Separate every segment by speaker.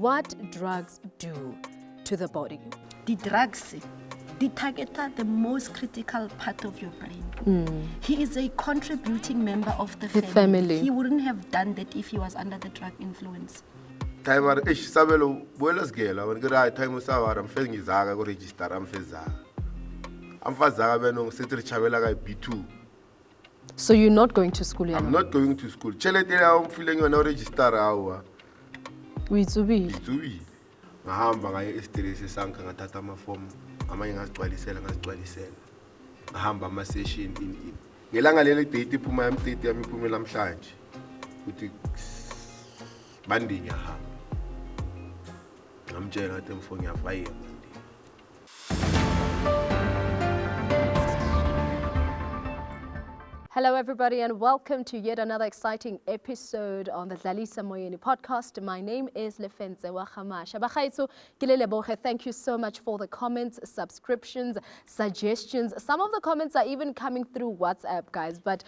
Speaker 1: what drugs do to the body.
Speaker 2: The drugs, they target the most critical part of your brain. He is a contributing member of the family. He wouldn't have done that if he was under the drug influence.
Speaker 3: Timer ish sabelo buelas gela when gra time usawara mfengi zaga go register amfeza. Amfazaga beno setri chabela ga B2.
Speaker 1: So you're not going to school?
Speaker 3: I'm not going to school. Chelete ya feeling you no register awa.
Speaker 1: Witsubi.
Speaker 3: Ngahamba ngaye estere sesanka ngathatha ama form amanye ngazigcwalisela ngahamba ama session in ngelanga leli date iphuma yami date yami iphumela namhlanje uthi bandinya hamba ngamtshela ngathi mfo ngiyafayela.
Speaker 1: Hello everybody and welcome to yet another exciting episode on the Dlalisa Moyeni podcast. My name is Lefenze Wakhamasha. Bakhaitso Kileleboge, thank you so much for the comments, subscriptions, suggestions. Some of the comments are even coming through WhatsApp, guys, but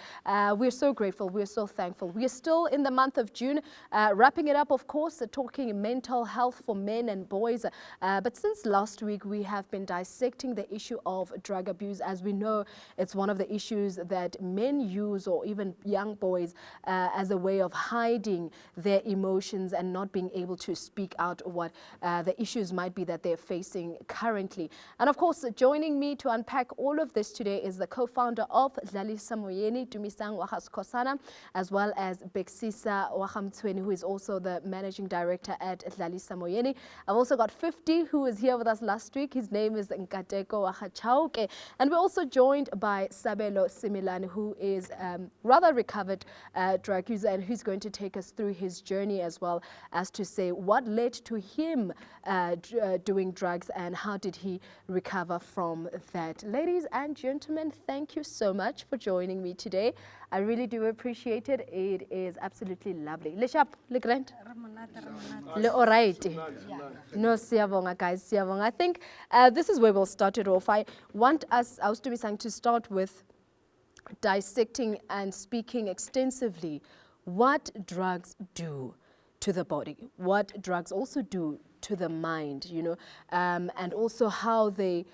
Speaker 1: we're so grateful, we're so thankful. We're still in the month of June, wrapping it up, of course, talking mental health for men and boys. But since last week, we have been dissecting the issue of drug abuse. As we know, it's one of the issues that men use, or even young boys, as a way of hiding their emotions and not being able to speak out what the issues might be that they're facing currently. And of course, joining me to unpack all of this today is the co-founder of Dlalisa Moyeni, Dumisang Wahas-Kosana, as well as Beksisa Wahamtweni, who is also the managing director at Dlalisa Moyeni. I've also got 50, who was here with us last week. His name is Nkateko Wahachauke. And we're also joined by Sabelo Similane, who is rather recovered drug user, and who's going to take us through his journey as well as to say what led to him doing drugs and how did he recover from that. Ladies and gentlemen, thank you so much for joining me today. I really do appreciate it. It is absolutely lovely. Le sharp, le grand, le alright. No, siyabonga guys, siyabonga. I think this is where we'll start it off. I want us, I was to be saying, to start with dissecting and speaking extensively what drugs do to the body, what drugs also do to the mind, you know, and also how they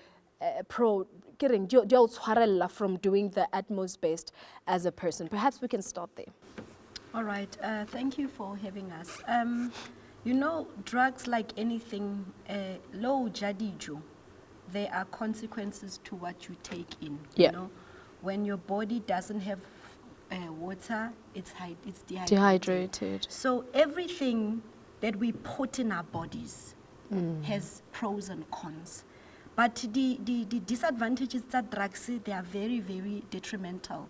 Speaker 1: from doing the utmost best as a person. Perhaps we can start there.
Speaker 2: All right, thank you for having us. You know, drugs, like anything, low jadiju, there are consequences to what you take in.
Speaker 1: Yeah.
Speaker 2: You know, when your body doesn't have water, it's
Speaker 1: Dehydrated.
Speaker 2: So everything that we put in our bodies has pros and cons. But the disadvantages that drugs, they are very, very detrimental.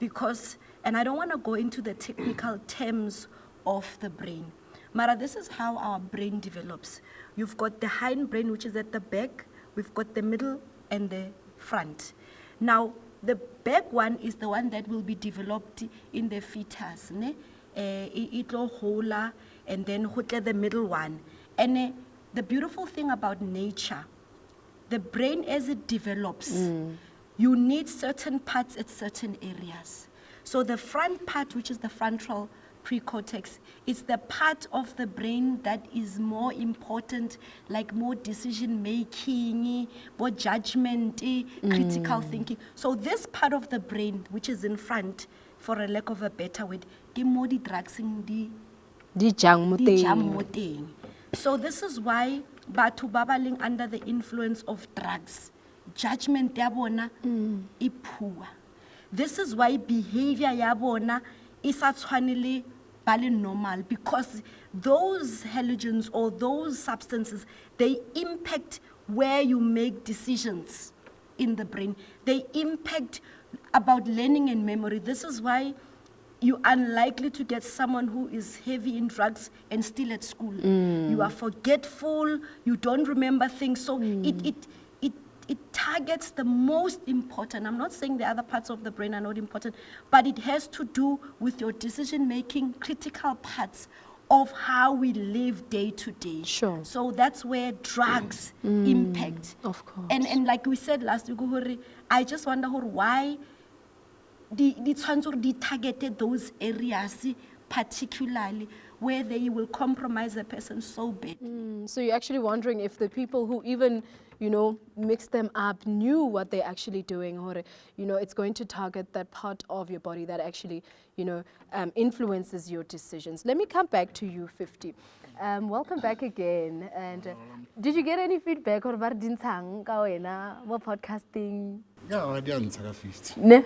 Speaker 2: Because, and I don't want to go into the technical terms of the brain, Mara, this is how our brain develops. You've got the hind brain, which is at the back. We've got the middle and the front. Now, the back one is the one that will be developed in the fetus. It'll hola, and then the middle one. And the beautiful thing about nature, the brain as it develops, you need certain parts at certain areas. So the front part, which is the frontal precortex, is the part of the brain that is more important, like more decision making, more judgment, critical thinking. So this part of the brain, which is in front, for a lack of a better word, the more the drugs in the so this is why batho babaling under the influence of drugs, judgment yabona ipua. This is why behavior yabona is actually normal, because those halogens or those substances, they impact where you make decisions in the brain. They impact about learning and memory. This is why you're unlikely to get someone who is heavy in drugs and still at school. You are forgetful, you don't remember things, so it targets the most important. I'm not saying the other parts of the brain are not important, but it has to do with your decision-making, critical parts of how we live day to day.
Speaker 1: Sure.
Speaker 2: So that's where drugs impact.
Speaker 1: Of course.
Speaker 2: And like we said last week, I just wonder why they targeted those areas particularly. where they will compromise a person so bad.
Speaker 1: So you're actually wondering if the people who even, mix them up knew what they're actually doing, or, it's going to target that part of your body that actually, influences your decisions. Let me come back to you, 50. Welcome back again. And did you get any feedback or more podcasting?
Speaker 4: Yeah, I didn't take a 50.
Speaker 1: Ne?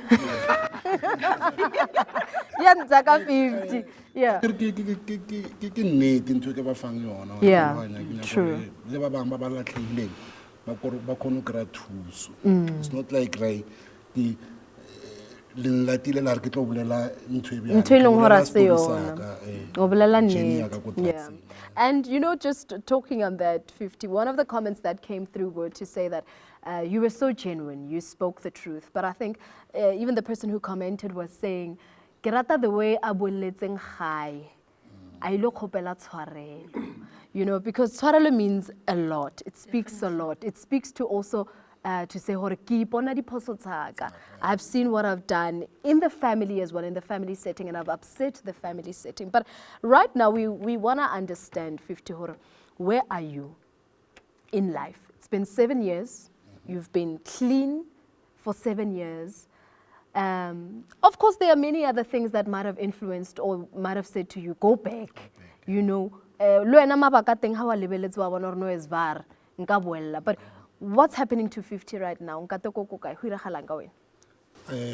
Speaker 1: Yeah, 50. Yeah. Yeah, true.
Speaker 4: It's not like
Speaker 1: yeah. And just talking on that, 50, one of the comments that came through were to say that you were so genuine, you spoke the truth. But I think even the person who commented was saying, ke rata the way a boletseng gae, a ilo kgopela tshwarelo. Because tshwarelo means a lot. It speaks a lot. It speaks to also to say, I've seen what I've done in the family as well, in the family setting, and I've upset the family setting. But right now, we want to understand, 50, where are you in life? It's been 7 years. You've been clean for 7 years. Of course, there are many other things that might have influenced or might have said to you, go back. But what's happening to 50 right now?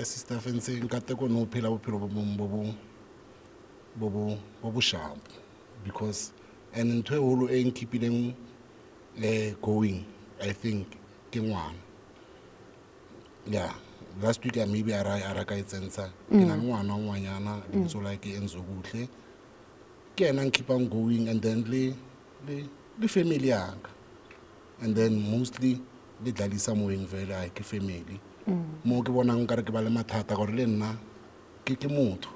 Speaker 4: Sister Fancy, nkateko no phela bophelo bo sharp, because and ntwe holo e nkipileng going, I think ke ngwana. Yeah, last week maybe ara ka itsensa ke na ngwana ngwanyana so like enzo butle ke ena keep on going, and then le family yanga, and then mostly le dlalisa moeng vela ke family mo ke bona nkare ke ba le mathata gore le nna ke motho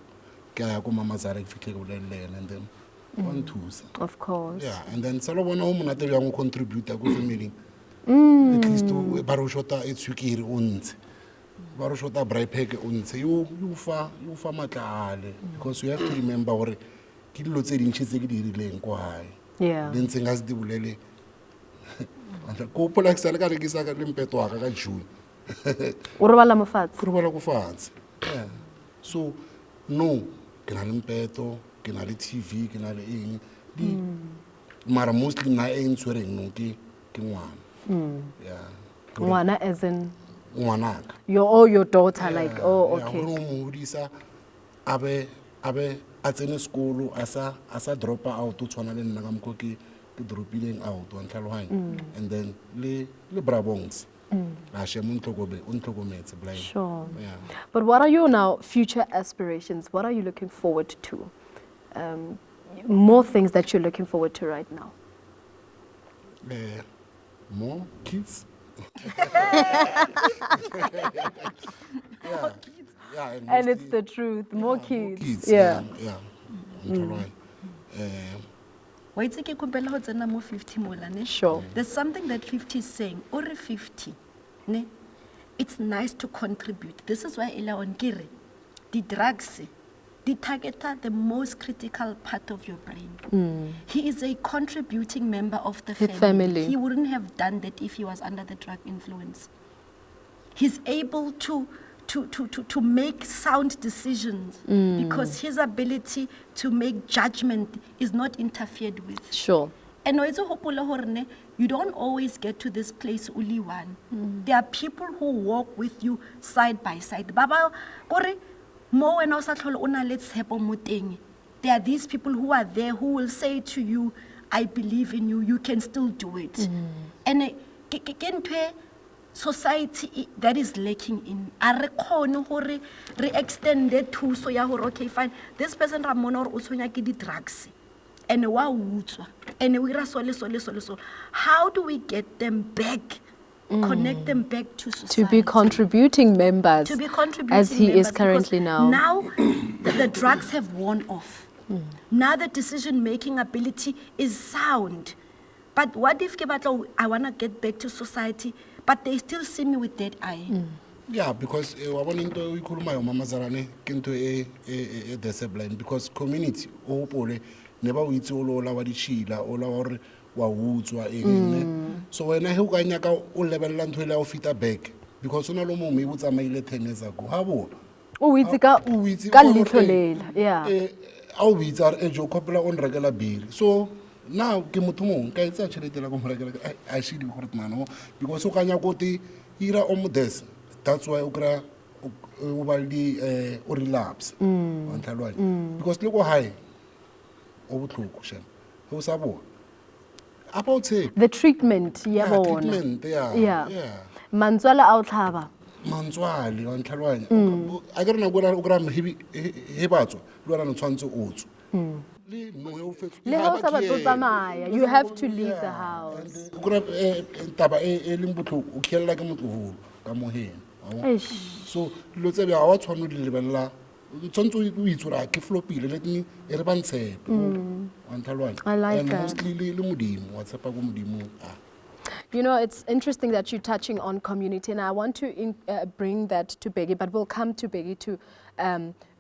Speaker 4: ke ya go mama Zara ke fihle go bolelena, and then one thusa.
Speaker 1: Of course.
Speaker 4: Yeah, and then sala bona o monate ya go contribute go family. At least ba ro shota etswikiri o ntse ba ro shota braai pack o ntse you fa matlale, because you have to remember gore ke dilo tse dintsi tse ke di rileng ko hae.
Speaker 1: Yeah.
Speaker 4: Then tse nga se di bolele ko pola ke sala ka re ke sa ka lempeto wa ka June.
Speaker 1: O robala mofatshe.
Speaker 4: Go robala go fatshe. Yeah. So no, ke na lempeto, ke na le TV, ke na le eng di mara mostly na e ntshwereng no ke ngwana. Yeah.
Speaker 1: Ngwana as in
Speaker 4: Ngwanaka.
Speaker 1: your daughter, like, oh, okay.
Speaker 4: Yeah, mo modisa abe a tsene sekolo asa drop out o tshwana le nna ka mko ke dropileng out wa ntlhalohanya, and then le brabongs a she mo ntlhokometse blind.
Speaker 1: Sure.
Speaker 4: Yeah.
Speaker 1: But what are your now future aspirations? What are you looking forward to? More things that you're looking forward to right now?
Speaker 4: More kids. Yeah,
Speaker 1: And it's the truth. More kids.
Speaker 4: Yeah.
Speaker 2: Wait, ke kopela ho tsena mo 50 mola ne?
Speaker 1: Sure.
Speaker 2: There's something that 50 is saying. Ore 50, ne? It's nice to contribute. This is why Ela on kire, the drugs, the targeta the most critical part of your brain. He is a contributing member of the family. He wouldn't have done that if he was under the drug influence. He's able to make sound decisions because his ability to make judgment is not interfered with.
Speaker 1: Sure.
Speaker 2: And you don't always get to this place only one. There are people who walk with you side by side. Baba, there are these people who are there who will say to you, I believe in you, you can still do it. And society that is lacking in re extend it to so ya okay fine, this person ramona or utshonya ke di drugs and wa utswa and we ra so how do we get them back, connect them back to society,
Speaker 1: To be contributing members, as he is currently now.
Speaker 2: Now the drugs have worn off. Now the decision making ability is sound. But what if I want to get back to society, but they still see me with that eye?
Speaker 4: Yeah, because into we call my mama Zarane into a discipline, because community opole ne ba o itse o lo la wa ditšhila o la wa gore wa utswa eng ne so wena he o ka nyaka o lebella ntho ile ya o fita back because o na le mongwe e botsamaile 10 years ago ha bona
Speaker 1: o itse ka leihlo lela yeah
Speaker 4: a o bitsa re jo khopela on rekela beer so now ke motho mongwe ka itse tšhelete la go mo rekela a shidi gore mana because o ka nyaka o te ira o modest that's why o kra o ba di o relapse wa nthalwane because le go high o botlhoko shena o sa bona about take
Speaker 1: the treatment ya bona
Speaker 4: treatment
Speaker 1: yeah mantswala a o tlhaba
Speaker 4: mantswale wa nthalwane a ke rena go ra he batswa le rena tshwantse o tswe le no he o fetsa
Speaker 1: le ha o sa batla tsamaya you have to leave the house
Speaker 4: go ra taba e leng botlhoko o khella ke motloholo ka moheng so lo tsebe a wa tshwano di lebella tshwantse o itsura ke flopile let me e re bantshepe wa nthalwane and mostly le modimo wa tshepa go modimo
Speaker 1: You know, it's interesting that you're touching on community, and I want to bring that to Bheki, but we'll come to Bheki too,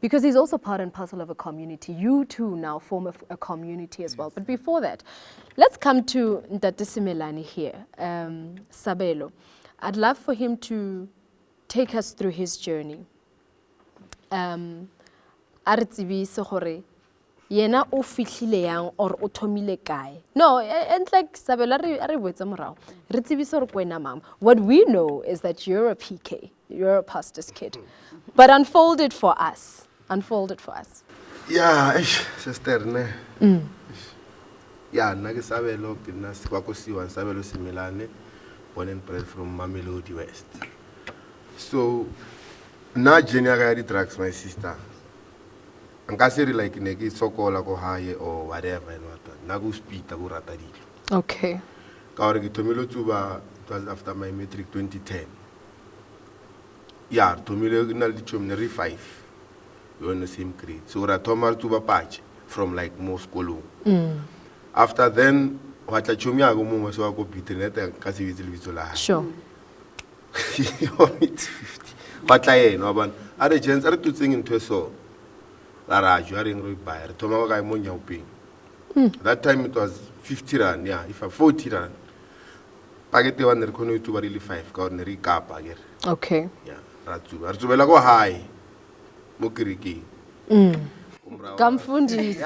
Speaker 1: because he's also part and parcel of a community. You too now form a community as well. But before that, let's come to Ntate Simelane here, Sabelo. I'd love for him to take us through his journey. A re tsebise gore yena o fihlile yang or o thomile kae no and like Sabela re botsa morao re tsebise gore kwena mama what we know is that you're a PK you're a pastor's kid but unfold it for us
Speaker 3: yeah sister ne yeah nna ke Sabelo ke nna kwa kosiwa Sabelo Simelane born and bred from Mamelodi West so na jenia ga di drugs my sister nka se re like ne ke sokola go high or whatever and what na go speed go rata dilo
Speaker 1: okay
Speaker 3: ka gore ke thomile tsuba it was after my matric 2010 yeah thomile na le tshomne re 5 we on the same grade so ra thoma tsuba patch from like mo school after then wa tla tshomi ya go mongwe so wa go bitinete ka se bitse le bitso la
Speaker 1: sure
Speaker 3: wa tla yena wa bana a re gens a re tutseng into so that time it was 50 rand, yeah, if I 40 rand. Pagete one rekono to really 5 ka ne re kapa agere.
Speaker 1: Okay.
Speaker 3: Yeah, ratsuba la go high. Mo kiriki.
Speaker 1: Kamfundise.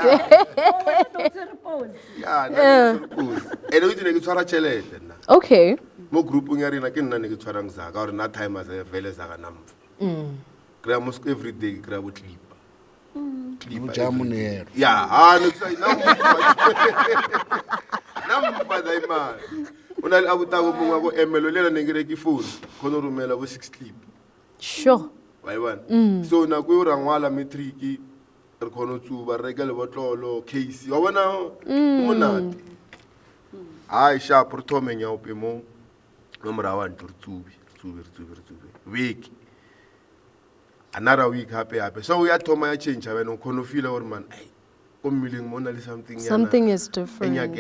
Speaker 3: Yeah, na suppose. E re ke tshwara chelete nna.
Speaker 1: Okay.
Speaker 3: Mo groupung ya rena ke nna ne ke tshwarang zaka gore na time as a vele zaka namfu. Kra mos every day kra bo clip. Yeah, no say number dai man. Una le abuta go mongwa go emelo le ne ngere ke phone. Khono rumela go 6 clip.
Speaker 1: Sure.
Speaker 3: Why one? So na go rangwala matric re khono tsuba reka le botlolo case. Wa bona monate. Ai sha por thome nya ope mo. No mora wa ntutsubi, tsubi. Week. Another week happy so we had to my change when on kono feel or man
Speaker 1: something is different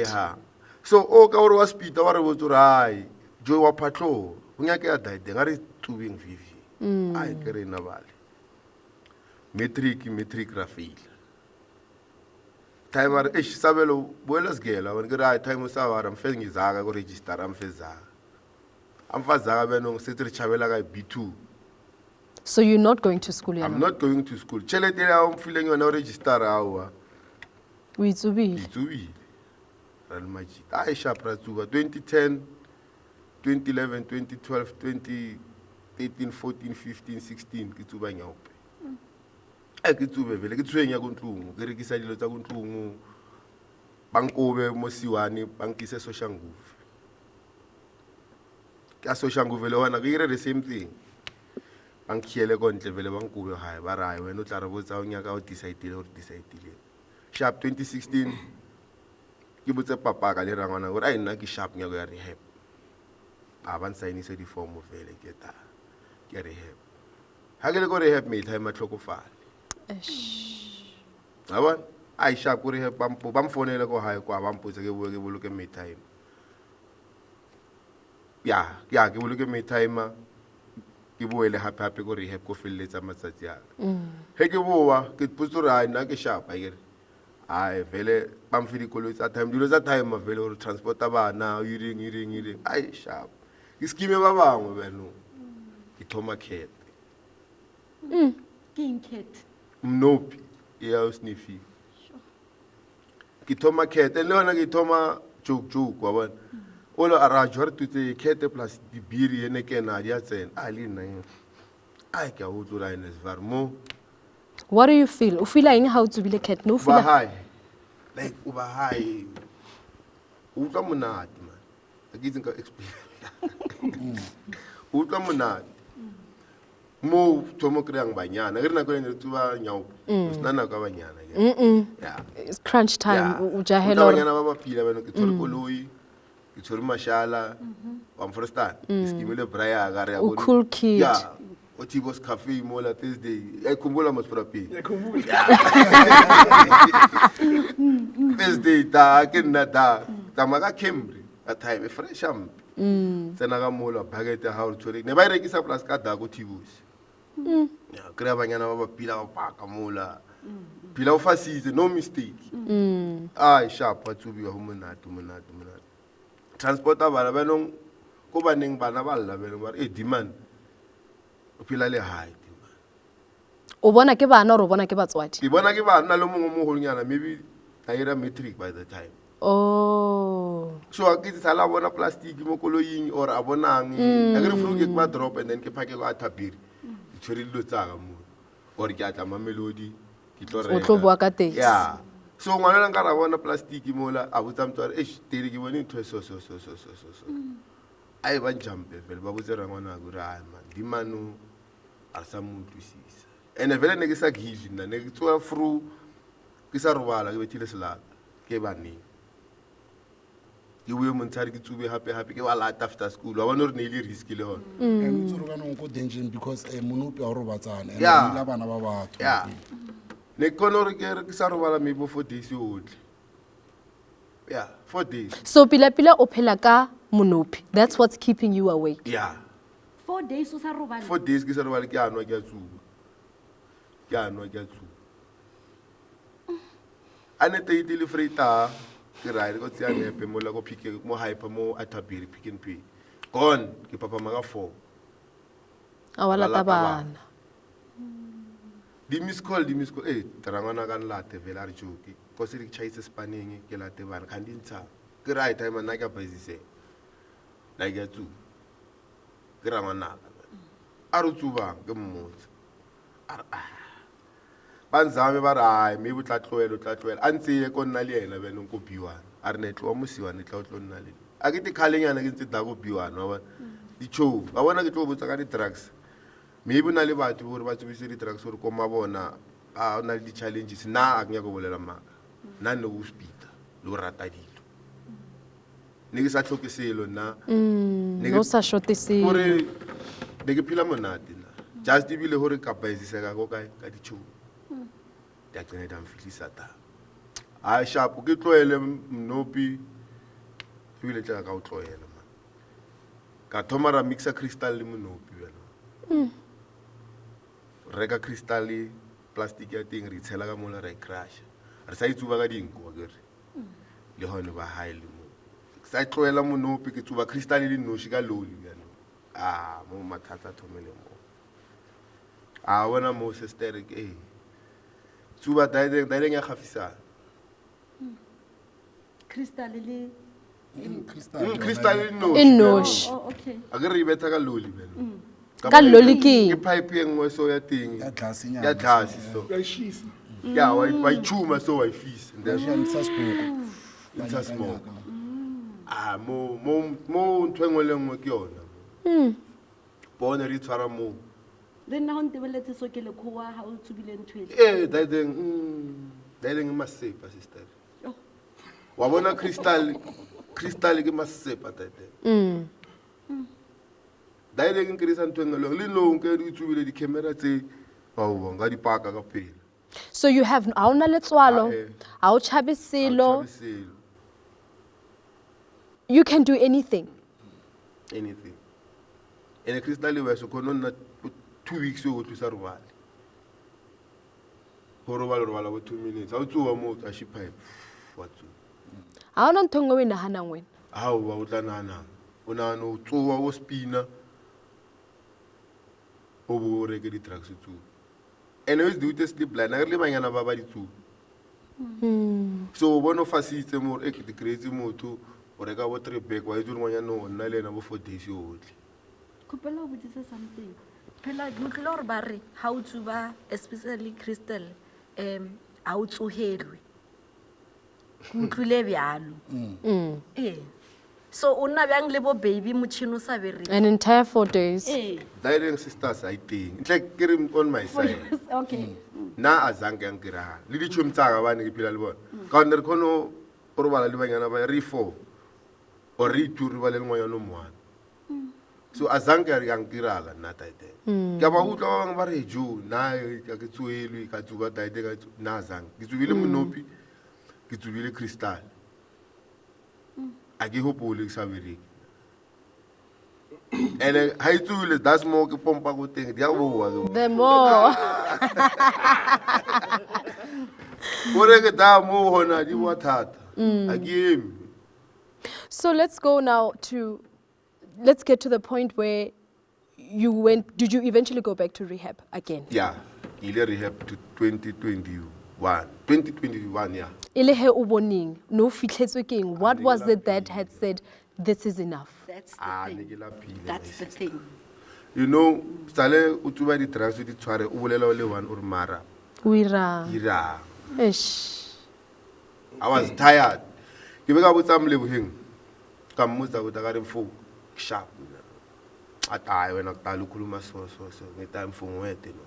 Speaker 3: so o ka o wa speed wa re botso rai jo wa patlo unyake ya died ngare tubing vivi ai kere na vale metric ra fail timer ish Sabelo buelas gela when gara time sa wa ram fe ngizaga go register am feza am fazaga benong se re chabela ga B2.
Speaker 1: So you're not going to school yet?
Speaker 3: I'm not going to school. Chelete ya I'm feeling you now register awa.
Speaker 1: Uitsubi.
Speaker 3: Real magic. Aisha Pratsuba 2010, 2011, 2012, 2013, 14, 15, 16 kitsuba nyaope. Kitsuba vele kitsuenya go ntlungu, ke rekisa dilo tsa go ntlungu. Bankobe mo Siwane, bankise Soshanguve. Ka Soshanguve le wana ke ire the same thing. Bankiele go ntle vele bankube hae ba ra wena o tla re botsa o nyaka o decide sharp 2016 ke botse papa ka le rangwana gore ai nna ke sharp nyako ya rehab ba ban signise di form vele ke ta ke rehab ha ke le go rehab me time matlhokofale aba ai sharp go rehab bampo bamfonele go hae kwa bampotse ke boloke me time ya ke boloke me time ke boele hape go rehab go felletsa matsatsi a he ke boa ke putsura nna ke sharp a ire hayi vele bamfile ikoloi tsa time dilo tsa time vele gore transporta bana iring ai sharp ke skime ba bangwe beno ke thoma cat
Speaker 2: King cat.
Speaker 3: mnopi ya o sniffi ke thoma cat le yona ke thoma joke wa bona ola ara jware tutse cat plus di biri ene ke na dia tsena a le nna ai ke a utlwa ines varmo
Speaker 1: What do you feel? O feel eng ha o tsubile cat? No
Speaker 3: ba
Speaker 1: feel.
Speaker 3: hai like uba hai utlwa monate man ke itse nka explain utlwa monate mo thomo kreang banyana re na go ene tsuba nyao sna na ka banyana yeah
Speaker 1: It's crunch time. O
Speaker 3: Utlwa
Speaker 1: jahela.
Speaker 3: banyana ba ba pila bana ke tshwere koloi ke tshwere mashala wa mforestan ke skimile braya ga re ya
Speaker 1: O cool kid.
Speaker 3: yeah o tibos cafe mo la Thursday ai kumbula mo sprapi Thursday ta ke nna ta maga Camry a time fresh am tsena ga mola bucket ya ha o tshwere ne ba rekisa plus ka da go tibos ya kre banyana ba ba pila ba paka mola pila o fasitse no mistake ai sharp wa tsubiwa ho monate transporta bana ba nong ko baneng bana ba lla bana ba demand o pila le high demand
Speaker 1: O bona ke bana or o bona ke batswadi?
Speaker 3: ke bona ke bana le mongwe mo holnyana maybe a era matric by the time
Speaker 1: Oh.
Speaker 3: so a ke tsala bona plastic mo koloing or a bonang a ke re fruke ke ba drop and then ke phake go athapiri ke tshwere dilo tsa ka mo or ke atla mamelodi ke tlo
Speaker 1: O tlo bua ka taxi.
Speaker 3: yeah so ngwana nka ra bona plastic mo la a botsa mtsware tere ke bone ntho so ai ba jumpe vele ba botse ra ngwana go ra man di manu a sa mo twisisa ene vele ne ke sa gili nna ne ke tswa fru ke sa robala ke bethile selata ke bane ke buye montshari ke tsube hape ke ba lata after school wa bona re ne ile risk le hona
Speaker 4: and tsoro ka no go danger because monopi a ro batsana and
Speaker 3: Yeah.
Speaker 4: la bana ba batho
Speaker 3: yeah ne kono re ke sa robala maybe 4 days old yeah 4 days
Speaker 1: So pila o phela ka monopi. That's what's keeping you awake.
Speaker 3: yeah
Speaker 2: 4 days o sa robala.
Speaker 3: 4 days ke sa robala ke anwa ke a tsuba ane te itile freita ke ra go tsia nepe mo la go pike mo hyper mo atabiri pick and pay gone ke papa maga 4
Speaker 1: Awala
Speaker 3: Ba lata
Speaker 1: tabana.
Speaker 3: di miss call tarangwana ka nlate vela re joke ko se di chaise spanning ke late bana khandi ntsha ke right time na ka bazise la ke tsu ke ra ngwana a re tsuba ke mmotse banzame ba re ai me botlatloelo a ntse ye ko nna le yena bene ko biwana a re ne tlo mosiwa ne tlo nna le a ke te khalenyana ke ntse da go biwana wa di cho ba bona ke tlo botsa ka di drugs me bona le batho gore ba tsebise di drugs gore ko mabona a ona le di challenges na a kenya go bolela maka na ne go speed le rata dilo ne ke sa tlhoke selo na
Speaker 1: No sa shorte se.
Speaker 3: gore ne ke phila monate na just ebile gore ka paisiseka go ka di cho ya tsene da mfitlisa ta a sharp ke tloele mnopi ebile tla ka o tloela man ka thoma ra mixa crystal le mnopi bjalo reka crystal plastic ya teng re tshela ka mola ra crash re sa itsuba ka dinko wa kere le hone ba high le mo sa tloela mnopi ke tsuba crystal le noshi ka loli bjalo mo mathata thomele mo a wona mo sister ke tsuba daileng ya khafisa
Speaker 2: Crystal le.
Speaker 3: crystal le no
Speaker 1: In nosh.
Speaker 2: Oh, okay.
Speaker 3: a ke re betsa ka loli bjalo
Speaker 1: Ka loli
Speaker 3: ke
Speaker 1: ke.
Speaker 3: pipe e nngwe so ya teng
Speaker 4: ya tlase
Speaker 3: ya tlase so ya wa ichuma so wa ifisa and then
Speaker 4: ntsha spoko
Speaker 3: it's a smoke mo ntho engwe le ngwe ke yona bona re tshwara mo
Speaker 2: Le nna ho ntebeletse so ke le khoa ha o tsubile ntwele.
Speaker 3: daileng masepa sister
Speaker 2: Oh.
Speaker 3: wa bona crystal ke masepa daileng daileng ke re sa ntho engwe le ngwe le no nke di tsubile di camera tse wa nga di paka ka pele
Speaker 1: So you have ha ona letswalo,
Speaker 3: Ah, eh.
Speaker 1: ha o chabe selo.
Speaker 3: Thabiselo.
Speaker 1: You can do anything.
Speaker 3: Anything ene crystal we so kono na 2 weeks o tlo sa robale gore ba le robala bo 2 minutes. Ha o tsoa mo a shi pipe. Wa tsoa.
Speaker 1: Ha ona ntho nngwe o e nahanang wena.
Speaker 3: Ha o ba o tla nahana. O nahana o tsoa o spina. O bo reke di drugs tsoa. And always do this sleep line. A re le banyana ba di tsoa. So o bona fasitse mo re ke di crazy motho o reka bo 3 bag wa itse ngwanya no nna le ena bo 4 days yotlhe.
Speaker 2: Kupela o botsisa something. Phela motlo re ba re ha o tsuba especially crystal a o tsohelwe. Kutlule byalo. So una byang le bo baby motšhino sa bere.
Speaker 1: An entire 4 days.
Speaker 3: Direct sisters I think. It's like get him on my side.
Speaker 2: Okay.
Speaker 3: Na azange yankira. Le di tshum tsa ba ne ke phela le bona. Ka nne re khono o robala le banyana ba re 4. O re turi ba le ngwana no mwana. So azange yankira ga nna taite. Ke ba utla ba ba re ju na ka ke tsuelwe ka tsuba taite ka na azange. Ke tsubile monopi. Ke tsubile crystal. A ke hopole ke sa bereke. And ha itsubile that's more ke pompa go teng dia boa.
Speaker 1: The more.
Speaker 3: Ore ke da mo hona di wa thata. A ke emi.
Speaker 1: So let's get to the point where you went. Did you eventually go back to rehab again?
Speaker 3: Yeah, ile rehab to 2021. 2021, yeah.
Speaker 1: Ile he o boning no fitlhetswe keng. What was it that had said this is enough?
Speaker 2: That's
Speaker 3: Ah,
Speaker 2: the
Speaker 3: ne
Speaker 2: thing.
Speaker 3: ke lapile.
Speaker 2: That's the thing.
Speaker 3: You know, sale o tsuba di drugs di tshware o bolela o le one or mara.
Speaker 1: Uira.
Speaker 3: Ira.
Speaker 1: Eish.
Speaker 3: I was tired. Ke be ka botsa Mleboheng. Ka mmotsa go ta ka re mfo sharp. Atayi wena kutala ukhuluma so ngetime for ngwete no.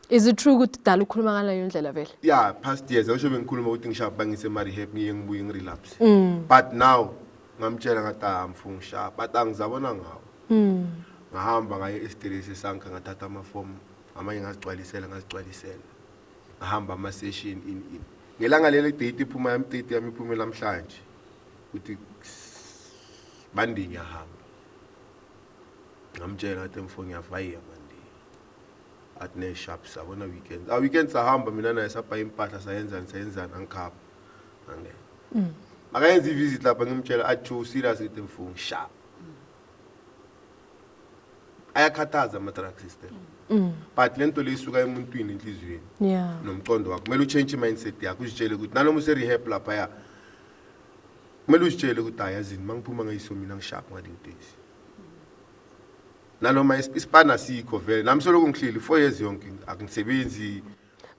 Speaker 1: Is it true ukuthi dala ukhuluma ngaleyo ndlela vele?
Speaker 3: Yeah, past years I shobe ngikhuluma ukuthi ngishap bangise mari help ngiye ngibuye ngirelapse. But now ngamtshela ngata mfung sharp but angizabona ngawo. Ngahamba ngaye esiteresi sanka ngathatha ama form amanye ngazigcwalisela ngahamba ama session in ngelanga lele date iphuma yami date yami iphumela namhlanje ukuthi bandini yahamba ngamtshela ngathi mfo ngiyavaya manje at ne sharp sabona weekends ahamba mina naye sapha impahla sayenzana angikhapha ange akayenza ivisit lapha ngimtshela athi serious ukuthi mfo sharp ayakhathaza ama drug system but lento leyisuka emuntwini enhlizweni
Speaker 1: Yeah.
Speaker 3: nomcondo wakho kumele uchange mindset yakho uzitshele ukuthi nanoma use rehab lapha ya kumele uzitshele ukuthi ayazini mangiphuma ngayiso mina ngisharp ngalintesi nanoma isipana sikho vele nami soloko ngihleli 4 years yonke akungisebenzi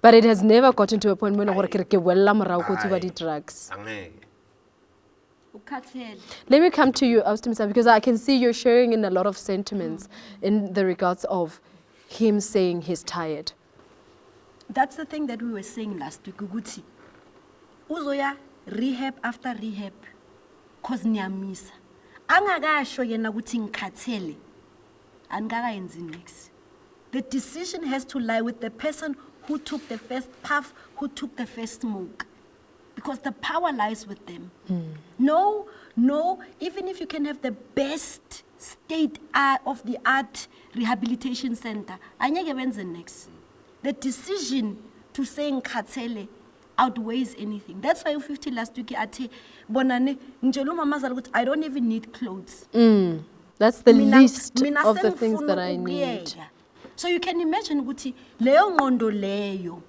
Speaker 1: But it has never gotten to a point when gore ke wella morao go tsuba di drugs.
Speaker 3: angeke
Speaker 2: Ukhathele.
Speaker 1: Let me come to you, Austimisa, because I can see you're sharing in a lot of sentiments in the regards of him saying he's tired.
Speaker 2: That's the thing that we were saying last week ukuthi uzoya rehab after rehab cause niyamisa. Angakasho yena ukuthi ngikhathele. Angakayenzi next. The decision has to lie with the person who took the first puff, who took the first smoke. Because the power lies with them. No, even if you can have the best state-of-the-art rehabilitation center, anyeke benze next. The decision to say ngikhathele outweighs anything. That's why u50 last week athi bonane ngitshela umamazala ukuthi I don't even need clothes.
Speaker 1: That's the
Speaker 2: Mina-
Speaker 1: least
Speaker 2: mina
Speaker 1: of the things
Speaker 2: sengifuna
Speaker 1: that I need.
Speaker 2: ukuyeka. So you can imagine ukuthi leyo ngondo leyo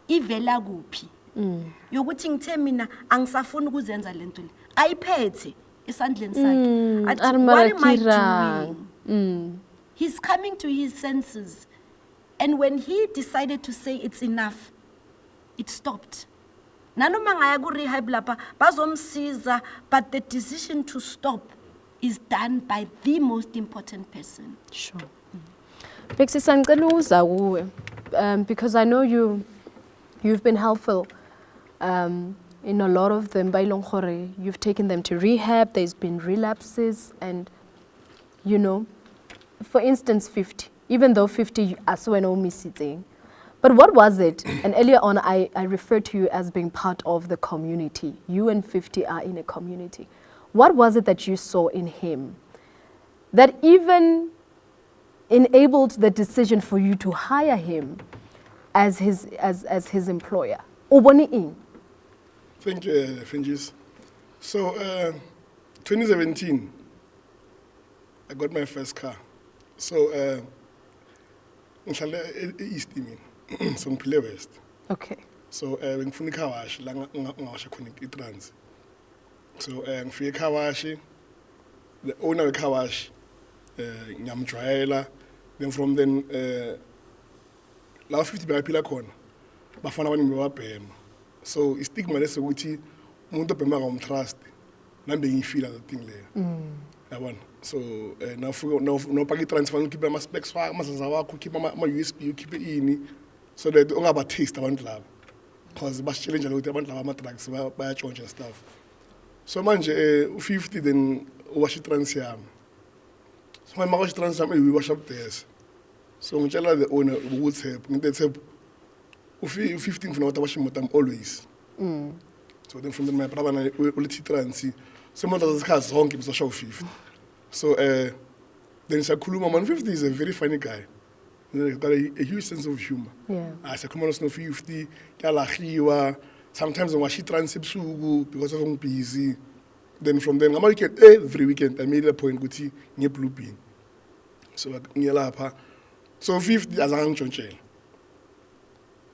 Speaker 2: ivela kuphi yokuthi ngithe mina angisafuni ukuzenza lento le ayiphethe esandleni sakhe athi
Speaker 1: Ari
Speaker 2: what am I
Speaker 1: marakirang.
Speaker 2: doing? He's coming to his senses, and when he decided to say it's enough, it stopped. Nanoma ngaya ku rehab lapha bazomsiza, but the decision to stop is done by the most important person.
Speaker 1: Sure. Bexy sangicela uza kuwe because I know you've been helpful in a lot of them. Ba ileng gore you've taken them to rehab, there's been relapses, and you know, for instance 50, even though 50 aswena umisitseng. But what was it? And earlier on I referred to you as being part of the community. You and 50 are in a community. What was it that you saw in him that even enabled the decision for you to hire him as his employer. Uboni in.
Speaker 5: Thank you, Finjis. So, 2017, I got my first car. So, ngihlala East Imini, so ngiphile West.
Speaker 1: Okay.
Speaker 5: So, ngifuna icar wash la ngawasha khona itrans. So, ngifike icar wash, the owner of the car wash, ngiyamjwayela. Then from then, la 50 bekaphila khona, bafana abaningi babhema. So, istigma lesokuthi umuntu obhema akamtrust, nami bengiyifila that thing leyo. Yabona. So, nawupaka i-transfer ukhiphe ama-specs wakho, amazaza wakho, ukhiphe ama-USB, ukhiphe ini, so that ungaba-taste abantu laba. Because basitshele njalo ukuthi abantu laba ama-drugs bayatshontsha stuff. So manje u-50 then uwasha i-trans yami. So manje mawasha i-trans yami uyiwasha up-des. So ngitshela the owner ukuthi nginte u-50 ngifuna ukuthi awashe imoto yami always. So then from then my brother naye ulithi trans. So imoto zazikhazi zonke bizosha u-50. So then siyakhuluma man, 50 is a very funny guy. He's got a huge sense of humor.
Speaker 1: Yeah.
Speaker 5: Siyakhuluma no 50 kuyalahiwa. Sometimes ngiwasha i-trans ebusuku because I'm busy. Then from then ngama weekend, every weekend I made a point ukuthi ngiye-Blue Bean. So ngiyalapha. So 50 azange ngitshontshele.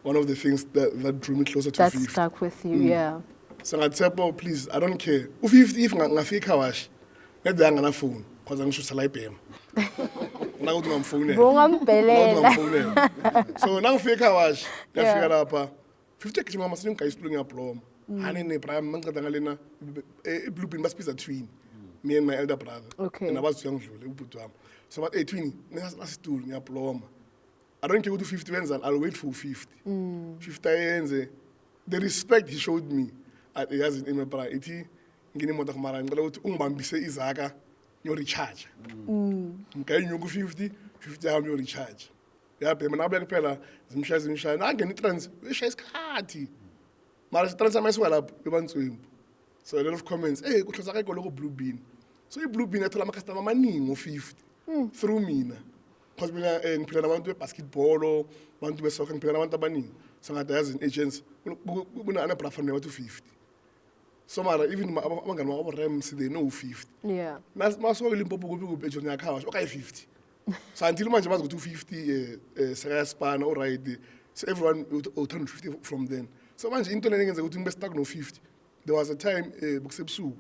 Speaker 5: One of the things that drew me closer to
Speaker 1: That
Speaker 5: 50.
Speaker 1: stuck with you, yeah.
Speaker 5: So ngathi please, I don't care. U-50 if ngafika car wash, ngedza ngana phone because angisho sala ibhema. Nakuthi ngamfonela.
Speaker 1: Bongambhelela.
Speaker 5: So nangifika car wash, ngafika lapha 50 gijima masinya ngayisipulu ngiyabloma. Hani ne Brian mangiceda ngalena Blue Bean basibiza twin. Me and my elder brother.
Speaker 1: Okay.
Speaker 5: And abazi uyangidlule ubhuti wami. So but twin, nasisitulu ngiyabloma. I don't care what 50 wins and I'll wait for 50. 50 yenze. The respect he showed me at yazi in my brother ithi ngine imoto kumara ngicela ukuthi ungibambise izaka yo recharge. Ngayinyo ku 50 yami yo recharge. Yabhe mina abuya kuphela zimshaya nangena itrans ishaya isikhathi. Mara itrans amayisuka lapho ebantswembu. So a lot of comments, hey kuhlosa ka ikolo ku Blue Bean. So i-Blue Bean yathola ama customer amaningi ngo-50 through mina. Because mina ngiphila nabantu be-basketball, abantu be-soccer, ngiphila nabantu abaningi. So ngathi yazi in-agents kuna-brother from never to 50. So mara even abangani wabo Rams they know 50.
Speaker 1: Yeah.
Speaker 5: Masuka Limpopo kuphi eJohn Car okay 50. So until manje bazi ukuthi 50 sekayaspana alright. So everyone will turn 50 from then. So manje into lena ngenza ukuthi ngibe stuck no 50. There was a time bukusebusuku.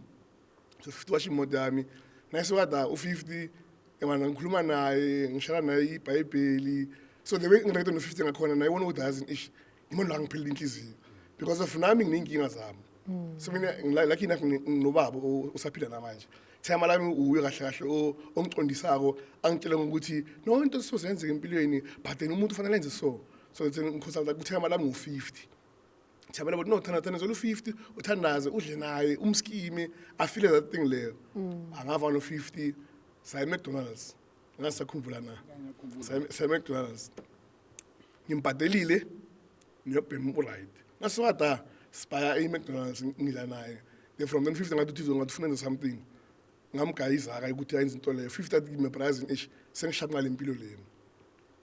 Speaker 5: So 50 washa imoto yami. Nayisokada u50 emana ngikhuluma naye, ngishara naye iBhayibheli. So the way ngirayita no 50 ngakhona naye wona ukuthi yazi ish imona la ngiphelile inhliziyo. Because of nami nginenkinga zami. So mina lucky enough nginobaba usaphila namanje. Thema lami uye kahle kahle ongiqondisako angitshela ukuthi no into sisozenzeka empilweni but then umuntu ufanele enze so. So then ngikhosalta kuthema lami ngu50. Thema labo no thana zolu 50 uthandaze udle naye umskimi afile that thing leyo. Angava no 50 say McDonald's. Ngasakhumbula na. Say McDonald's. Ngimbhadelile ngiyobhema uride. Naswata spaya McDonald's ngidla naye. Then from then 50 ngathi ngifuna something. Ngamgayisa aka ukuthi ayenze into leyo 50 athi me price ish sengishapa ngale impilo leni.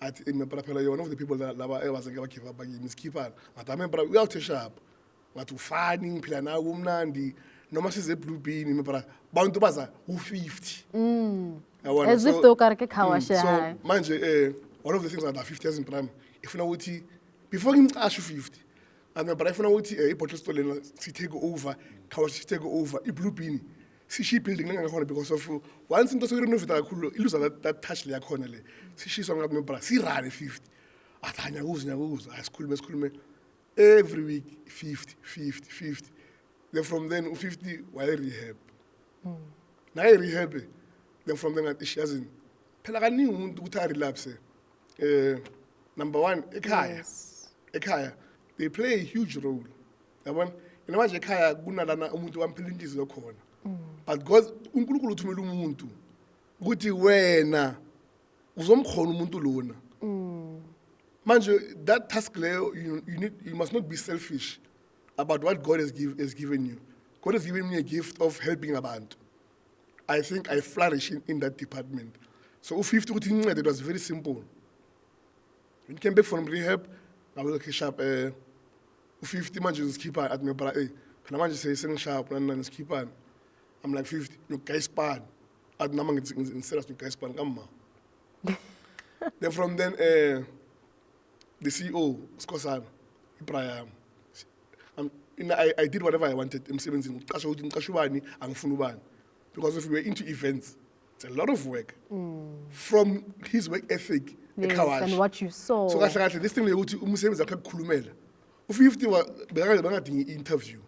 Speaker 5: Athi me phela one of the people laba ebazeke bagive up kimi skipper. Ngathi amembra uyawuthe sharp. Ngathi ufani ngiphila nawe umnandi noma size Blue Bean me phela bantu baza u50.
Speaker 1: As if to kareke khawasha.
Speaker 5: So manje one of the things that 50 years in prime ifuna ukuthi before ngimcashe u50 and but ifuna ukuthi i-bottle store lena si take over khawasha si take over i-Blue Bean sishi building lengakhona because of once into so renovate kakhulu iluza that touch le yakhona le sishiswa ngabe mbra si run 50 athanya kuzo asikhulume every week 50. Then from then u50 why rehab na rehab then from then she hasn't phela kaningi umuntu ukuthi a relapse number 1 ekhaya they play a huge role yabona manje ekhaya kunalana umuntu wamphila inhliziyo khona but because uNkulunkulu uthumela umuntu ukuthi wena uzomkhona umuntu lona manje that task leyo you must not be selfish about what God has given you. God has given me a gift of helping abantu. I think I flourish in that department. So u50 ukuthi ngincede it was very simple. When you came back from rehab I will cash up 50 manje uzikhipha at me bra phela manje sengisharp nani sikhipha. I'm like 50 you guys pan at nama ngisela you guys pan kamma. Then from then the CEO Skosana Ibrahim I did whatever I wanted emsebenzini uqasha ukuthi ngiqasha ubani angifuna ubani because if we were into events it's a lot of work from his work ethic
Speaker 1: Yes, and what you saw.
Speaker 5: so kahle kahle this thing ukuthi umsebenzi wakhe ukukhulumela u50 bengadingi interview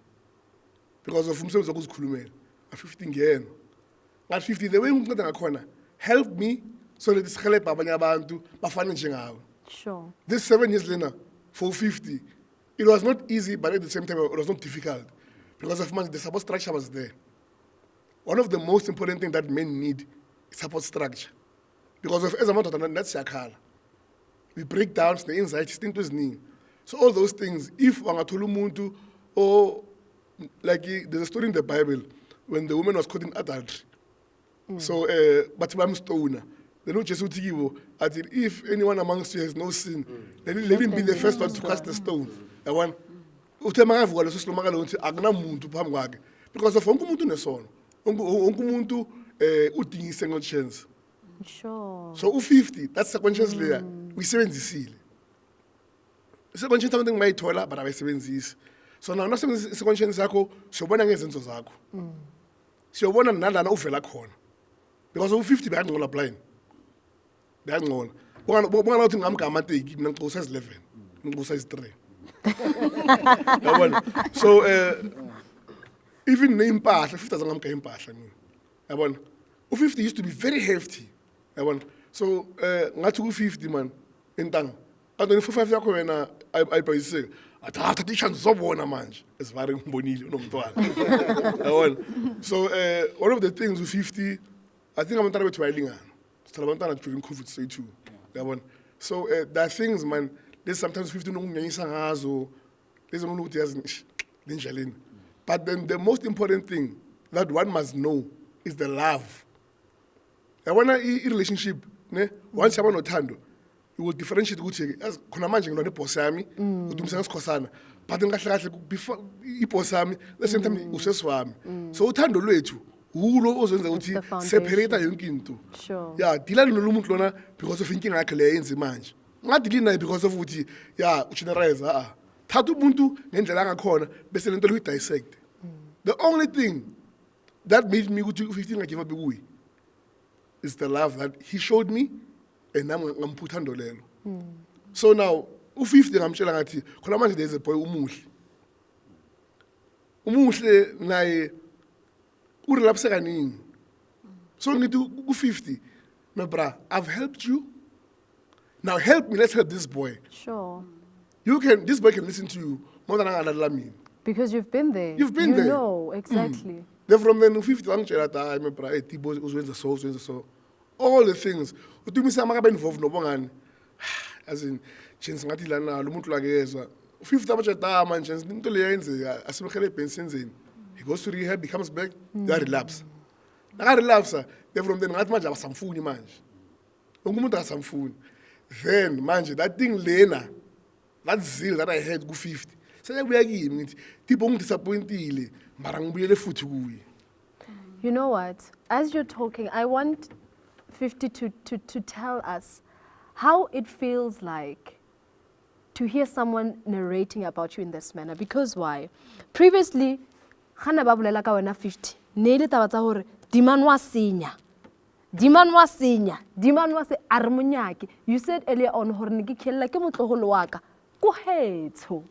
Speaker 5: because of umsebenzi wakhe ukuzikhulumela a50 ngiyena ngathi 50 the way nginceda ngakhona help me so that isihelebha abanye abantu bafane njengawe.
Speaker 1: Sure.
Speaker 5: This 7 years later, for 50, it was not easy, but at the same time, it was not difficult. Because of money, the support structure was there. One of the most important things that men need is support structure. Because of as a matter of that's yakhala. We break down the anxiety, into his knee. So all those things, if wangathola umuntu or like there's a story in the Bible when the woman was caught in adultery. So but I'm stoner. The Lord Jesus said, if anyone amongst you has no sin, let him be the first one to cast the stone. I want because of wonke umuntu unesono. Wonke umuntu udinga second chance.
Speaker 1: Sure.
Speaker 5: So u50 that's second chance layer uyisebenzisile. Second chance something mayithola but abayisebenzisi. So now nasebenzisa second chance yakho siyobona ngezenzo zakho. Siyobona nalana uvela khona. Because u50 bekangcola blind. Bekangcola. Bongana uthi ngamgama amanteki mina ngixosa 11. Ngixosa 3. Yabona. So even neimpahla 50 azangamka impahla mina. Yabona. U50 used to be very hefty. Yabona. So ngathi ku50 man intanga. Adoni 45 yakho wena ayibhayiseke. Athatha ichance zobona manje. Esivare ngibonile unomntwana. Yabona. So one of the things u50 I think I'm bethu bayilingana. Sithola abantwana during COVID say too. Yabona. So there are things man there's sometimes 50 nokungenyisa ngazo. There's umuntu uthi yazi lendlaleni. But then the most important thing that one must know is the love. Yabona i-relationship ne once yaba nothando you will differentiate ukuthi khona manje ngilona iboss yami udumisa ngesikhosana but ngahle kahle before iboss yami the same time usesiwami so uthando lwethu ulo ozenza ukuthi separate yonke into.
Speaker 1: Sure.
Speaker 5: Yeah, dilani nomuntu lona because of inkinga yakhe le yenza manje. Ngadili naye because of ukuthi yeah ugeneralize thatha umuntu ngendlela angakhona bese lento lo dissect. The only thing that made me ukuthi u50 ngagive up kuyi is the love that he showed me and nami ngamphutha lelo. So now u50 ngamtshela ngathi khona manje there's a boy umuhle naye urelapse kaningi. So ngithi ku50 my bra I've helped you now help me let's help this boy.
Speaker 1: Sure.
Speaker 5: This boy can listen to you more than angalalela mina.
Speaker 1: Because you've been there.
Speaker 5: You've been there.
Speaker 1: You know, exactly.
Speaker 5: Then from then u50 wangitshela hayi my bra Tibo uzwenza so all the things uthumisa amakabe involved nobongani as in chance ngathi lana lo muntu lakezwa u50 abajada manje into le yenzeka asimkhele ebhensenzeni he goes to rehab he comes back they relapse relapse then from then ngathi manje abasamfuni manje wonke umuntu akasamfuni then manje that thing lena that zeal that I had ku50 seyabuya kimi ngithi Tibo ngidisappointile mara ngibuyele futhi kuye.
Speaker 1: You know what? As you're talking, I want 50 to tell us how it feels like to hear someone narrating about you in this manner. Because why? Previously, Khana babulela ka wena 50. Ne le taba tsa hore diman wa senya. Armunyaki. You said earlier on hore ne ke khella ke motloholo wa ka. Ko hetso.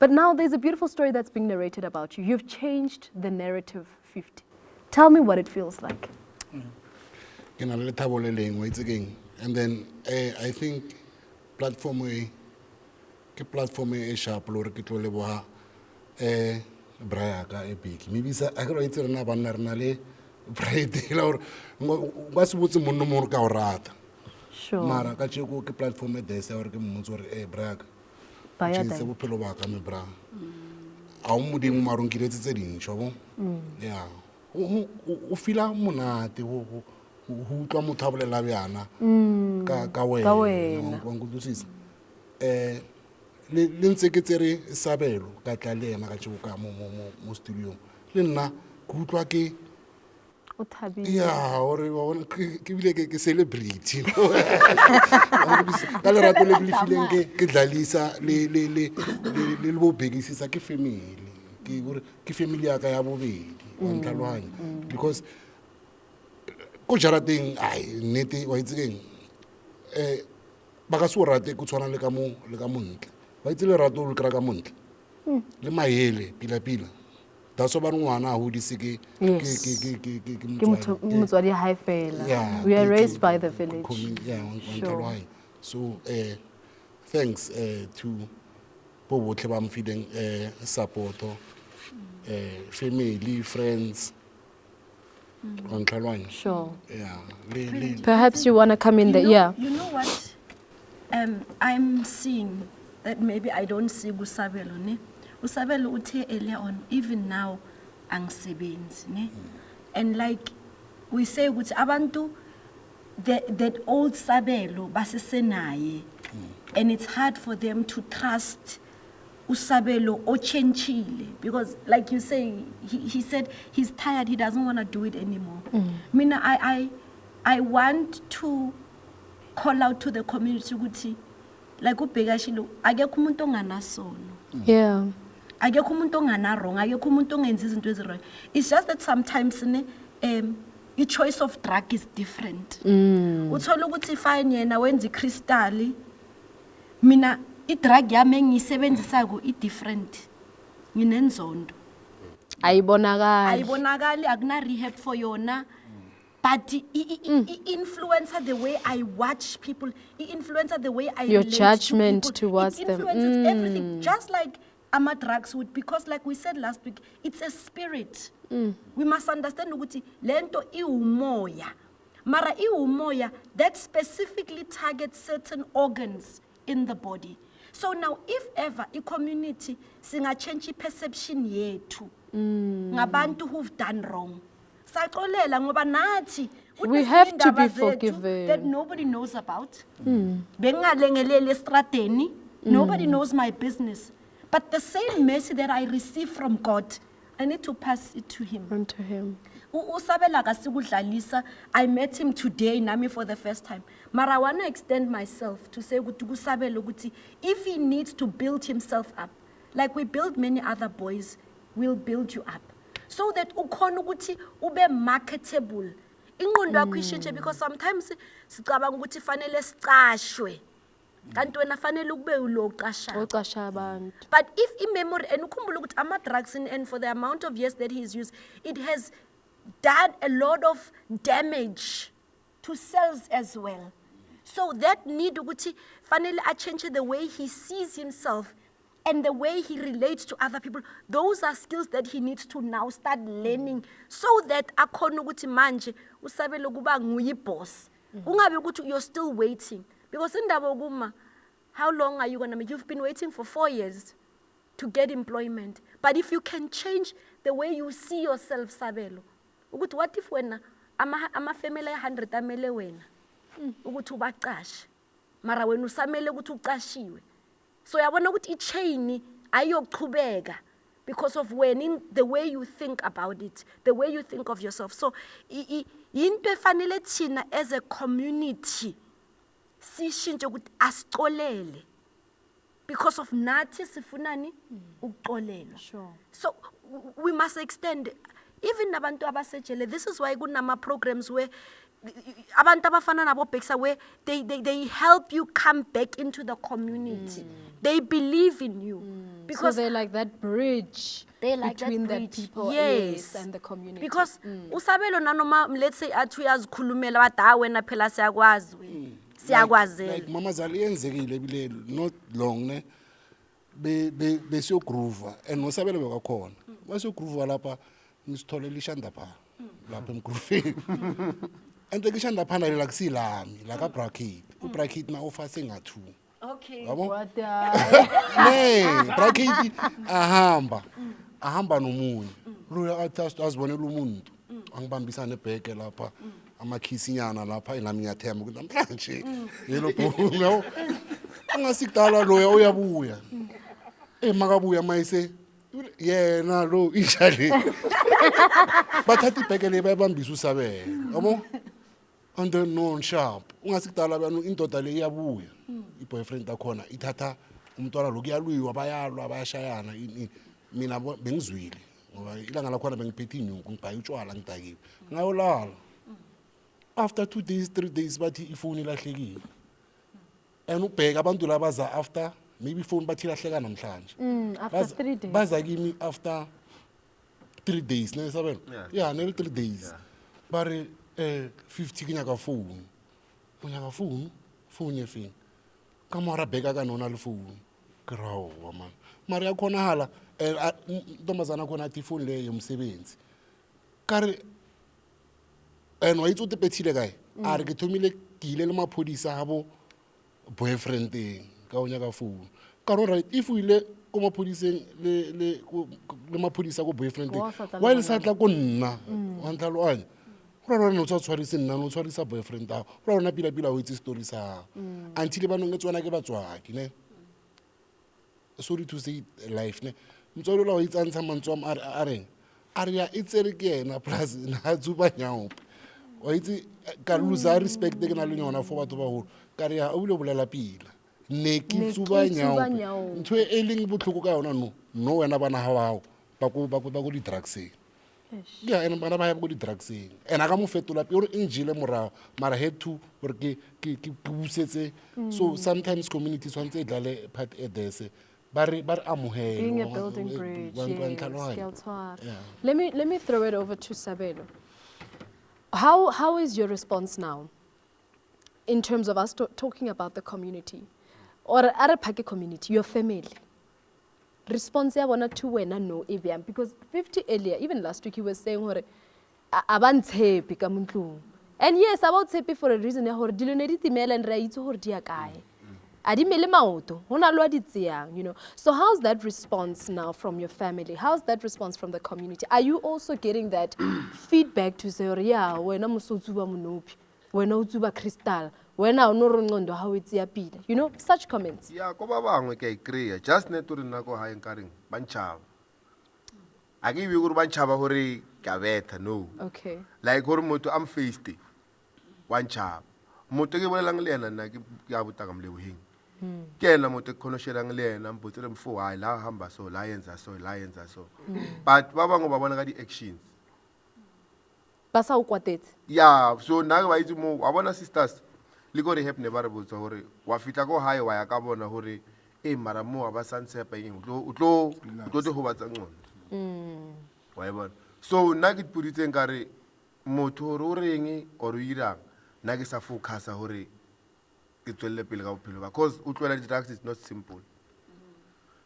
Speaker 1: But now there's a beautiful story that's being narrated about you. You've changed the narrative 50. Tell me what it feels like.
Speaker 4: And then I think platform sharp lore ke tlo leboha Braya ka epic maybe sa a go itse rena ba nna rena le bright la or ba se botse monno mo ka o rata
Speaker 1: Sure.
Speaker 4: mara ka tsheko ke platform e desa or ke mmotse gore Braya
Speaker 1: Ba ya
Speaker 4: tshetse
Speaker 1: teng.
Speaker 4: bophelo ba ka me bra a o modimo marong ke letse tse dintšho bo yeah o fila monate ho utlwa motho a bolela bjana ka
Speaker 1: wena.
Speaker 4: wa nkutlwisisa le ntse ke tsere Sabelo ka tla le ena ka tšhoka mo studio le nna ke utlwa ke
Speaker 1: O thabile.
Speaker 4: ya ore wa bona ke bile ke celebrity ka lerato le fileng ke dlalisa le bobekisisa ke family ke family ya ka ya bobedi wa ntlhaloganya because ko jarateng ai nnete wa itse keng ba ka se o rate ko tshwana le ka montle wa itse lerato o le kry-a ka montle le maele pila that's why ngwana a hodise ke
Speaker 1: motswadi ha e fela. We are raised by the village.
Speaker 4: Sure. So thanks to bo botlhe ba mfileng support family friends on Kalwani.
Speaker 1: Sure.
Speaker 4: Yeah.
Speaker 1: Perhaps you want to come in there. Yeah.
Speaker 2: You know what? I'm seeing that maybe I don't see Usabelo, ne? Usabelo ute earlier on, even now, angisebenzi, ne? And like we say, which abantu, that old Sabelo, basesenaye, and it's hard for them to trust Usabelo ochenchile, because like you say, he said he's tired, he doesn't want to do it anymore. Mina, I want to call out to the community ukuthi like ubhekashilo akekho umuntu onganasono.
Speaker 1: Yeah.
Speaker 2: Akekho umuntu ongana wrong, akekho umuntu ongenza izinto ezirong. It's just that sometimes the choice of drug is different. Uthola ukuthi fine yena wenza iCrystal, mina idrug yami engiyisebenzisako i different. Nginenzondo. Ayibonakali akuna rehab for yona. But it influences the way I watch people. It influences the way I
Speaker 1: Your
Speaker 2: relate
Speaker 1: judgment
Speaker 2: to people.
Speaker 1: towards
Speaker 2: it
Speaker 1: them.
Speaker 2: influences everything, just like ama drugs would. Because like we said last week, it's a spirit. We must understand ukuthi lento iumoya. Mara iumoya that specifically targets certain organs in the body. So now, if ever a community singa change perception yethu ngabantu who've done wrong.
Speaker 1: We have to be forgiven.
Speaker 2: That nobody knows about. Nobody knows my business. But the same mercy that I receive from God, I need to pass it to him.
Speaker 1: Unto him.
Speaker 2: I met him today, Nami, for the first time. But I want to extend myself to say, if he needs to build himself up, like we build many other boys, we'll build you up. So that ukhona ukuthi ube marketable. Ingqondo yakho ishintshe because sometimes sicabanga ukuthi fanele sicashwe. Kanti wena fanele ube uloqasha.
Speaker 1: Oqasha abantu.
Speaker 2: But if in memory and ukhumbula ukuthi ama drugs and for the amount of years that he's used, it has done a lot of damage to cells as well. So that need ukuthi fanele a change the way he sees himself and the way he relates to other people. Those are skills that he needs to now start learning so that akhona ukuthi manje usabele kuba nguye boss. Ungabe ukuthi you're still waiting. Because indaba kuma, how long are you going to make? You've been waiting for 4 years to get employment. But if you can change the way you see yourself, Sabelo, ukuthi what if wena ama family 100 amele wena ukuthi ubaqashe mara wena usamele ukuthi uqashiwe. So yabona ukuthi ichain ayoqhubeka because of when the way you think about it, the way you think of yourself. So into efanele thina as a community sishintshe ukuthi asixolele because of nathi sifunani ukuxolelwa.
Speaker 1: Sure.
Speaker 2: So we must extend even nabantu abasejele. This is why kunama programs where abantu abafana nabo Bhekisa where they help you come back into the community. They believe in you because
Speaker 1: So they're like that bridge between the people and the community.
Speaker 2: Because usabelo nanoma let's say athi uyazikhulumela bathi ha wena phela siyakwazi wena siyakwazela.
Speaker 4: Like Mama Zali yenzekile bile not long ne besiyo groove and usabelo bekakhona. Basiyo groove lapha nisitholela ishanda pha lapha emgrooveni. Ante kishanda phana la kusilami la ka bracket. U bracket na offer senga 2.
Speaker 2: Okay.
Speaker 4: Yabo?
Speaker 1: What
Speaker 4: bracket ahamba nomunye. Lo azibonela umuntu. Angibambisa nebheke lapha amakhisinyana lapha enami ngiyathemba ukuthi namhlanje yelo bhungu ungasikudala loya uyabuya makabuya mayise yena lo injali bathatha ibheke le bayibambisa usabela yabo and then no sharp ungasikudala abantu indoda le iyabuya i-boyfriend akhona ithatha umntwana lo kuyalwiwa bayalwa bayashayana mina bengizwile ngoba ilanga lakhona bengiphethe inyuku ngibhaye utshwala ngidakiwe ngayolala after 2 days 3 days bathi ifoni ilahlekile and ubheka abantu labaza after maybe ifoni bathi ilahleka namhlanje
Speaker 1: After 3 days.
Speaker 4: baza kimi after 3 days nesabelo yeah nearly 3 days bare 50 kinyaka phone unyaka phone yefini kamara bheka kanona le phone krawo man mari yakhona hala ntombazana khona athi ifoni le yomsebenzi kare wayitsote pethile kae a re ke thomile ke ile le maphodisa habo boyfriend ka o nyaka phone ka ro right if o ile ko maphodiseng le maphodisa ko boyfriend wa le satla ko nna wa ntlalo anya ra rona o tshwarise nna no tshwarisa boyfriend a ra rona pila o itse story sa until ba nong tswana ke batswaki ne sorry to say life ne mtsolo la o itsantsha mantswa a reng a re ya itsere ke yena plus na tsuba nyao o itse ka lusa respect ke na le yona for batho ba holo ka re ya o bile bolela pila ne ke tsuba nyao ntwe e leng botlhoko ka yona no wena bana hawao ba go di drugs yeah ene bana ba ya go di drugs ena ka mo fetola pe o re injile morao mara head to gore ke busetse so sometimes community swantse e dlale part edese bar amuhelo
Speaker 1: Being a building bridge, yes.
Speaker 4: Yeah.
Speaker 1: Let me throw it over to Sabelo. How is your response now in terms of us talking about the community or other Pake community, your family? Response ya bona to wena no ebiam because 50 earlier, even last week he was saying hore abantshepi ka montlong. And yes, about tshepi for a reason ya hore dilo ne di timela and ra itse hore di ya kae. Adimele maoto, hona lo di tseang, you know. So how's that response now from your family? How's that response from the community? Are you also getting that feedback to say, yeah, wena mosotsuba monopi, wena utsuba crystal, wena onorongondo how it's ya pila, you know, such comments.
Speaker 3: ya ko ba bangwe ke agree just net re nna ko hae nkareng ba ntshaba a ke be gore ba ntshaba gore ka betha no
Speaker 1: Okay.
Speaker 3: like gore motho am faced wa ntshaba motho ke bolelang le yena nna ke ya botaka mleboheng ke yena motho ke khonoshelang le yena mpotsele mfo hayi la hamba so la yenza so but ba bangwe ba bona ka di actions
Speaker 1: Basa ukwatetse.
Speaker 3: yeah so nna ke ba itse mo wa bona sisters le go rehab ne ba re botsa gore wa fitla ko hae wa ya ka bona gore mara mo ba santsepa eng o tlo te go batsa ngone wa bona so nna ke puditseng ka re motho gore o reng o re irang nna ke sa focusa gore ke tswelle pele ka bophelo ba because o tloela di-drugs is not simple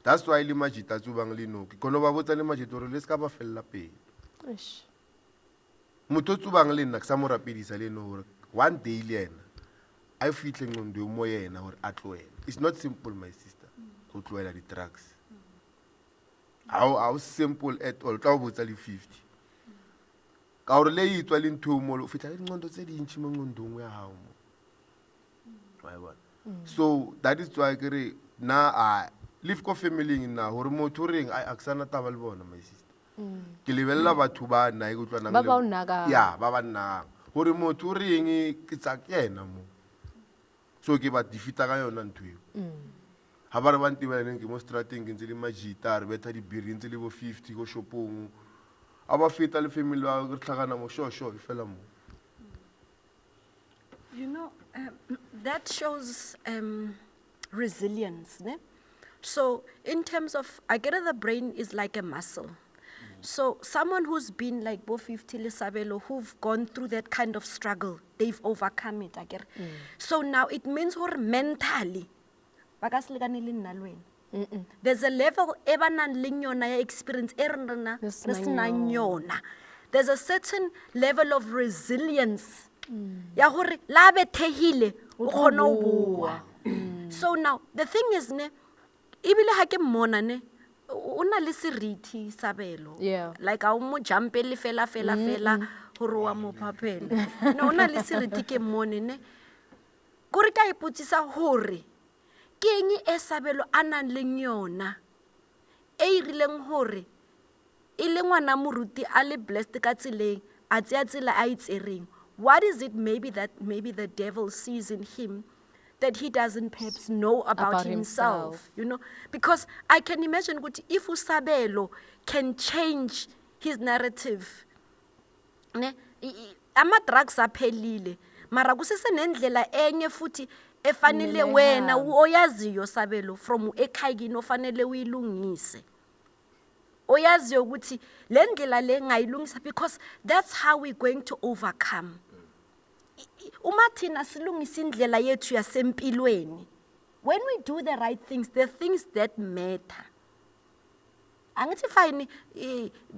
Speaker 3: that's why le majita tsubang le no ke kono ba botsa le majita gore le se ka ba felela pele
Speaker 1: Eish.
Speaker 3: motho o tsubang le nna ke sa mo rapedisa le no gore one day le yena a fitlhe ngqondo mo yena gore a tloela it's not simple my sister go tloela di-drugs how simple at all tla o botsa le 50 ka gore le itswa le ntho mo o fitlha le ngqondo tse dintšhi mo ngqondong ya gago mo wa bona so that is why ke re na a live ko family na gore motho reng a aksana taba le bona my sister ke lebelela batho ba nna e go tlwanang
Speaker 1: Ba ba o nnakang.
Speaker 3: ya ba ba nnang gore motho reng ke tsa kena mo so ke ba difita ka yona ntho eo ha ba re ba ntibelaneng ke mo strateng ke ntse le majita re betha dibiri ntse le bo 50 ko shopong a ba feta le family wa re tlhakana mo shosho e fela mo
Speaker 2: You know, that shows resilience. Ne? So, in terms of, I get it, the brain is like a muscle. So, someone who's been like Bo 50 Lisabelo, who've gone through that kind of struggle, they've overcome it. I get it. So, now it means her mentally, there's a level experience. There's a certain level of resilience. Ya gore la bethehile o kgona ho bua. So now the thing is ne ibile ha ke mmona ne o na le seriti Sabelo.
Speaker 1: Yeah.
Speaker 2: Like a mo jumpele fela gore wa mo phapela. No o na le seriti ke mmone ne. Gore ka iputsisa hore keng e Sabelo a nang le yona e irileng hore e le ngwana moruti a le blessed ka tseleng a tsea tsela a itsereng? What is it maybe the devil sees in him that he doesn't perhaps know about himself? You know, because I can imagine ukuthi if uSabelo can change his narrative, ne, ama-drugs aphelile, mara kusese nendlela enye futhi efanele wena oyaziyo Sabelo from ekhaya kini ofanele uyilungise. Oyaziyo ukuthi le ndlela le ngayilungisa, because that's how we're going to overcome. Uma thina silungisa indlela yethu yasempilweni, when we do the right things, the things that matter. Angithi fine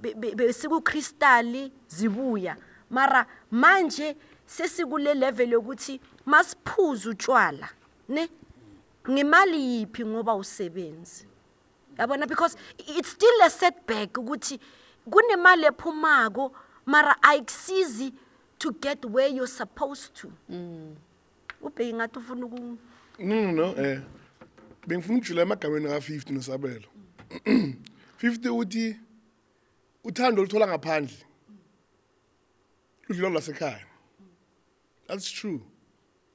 Speaker 2: besikukristali zibuya, mara manje sesikule level yokuthi masiphuza utshwala, ne? Ngimali yipi ngoba usebenzi. Yabona, because it's still a setback ukuthi kunemali ephumako mara ayikusizi to get where you're supposed to. Ubheki ngathi ufuna uku
Speaker 5: No. Bengifuna ukujula emagameni ka-50 noSabelo. 50 uthi uthando oluthola ngaphandle ludlula lasekhaya. That's true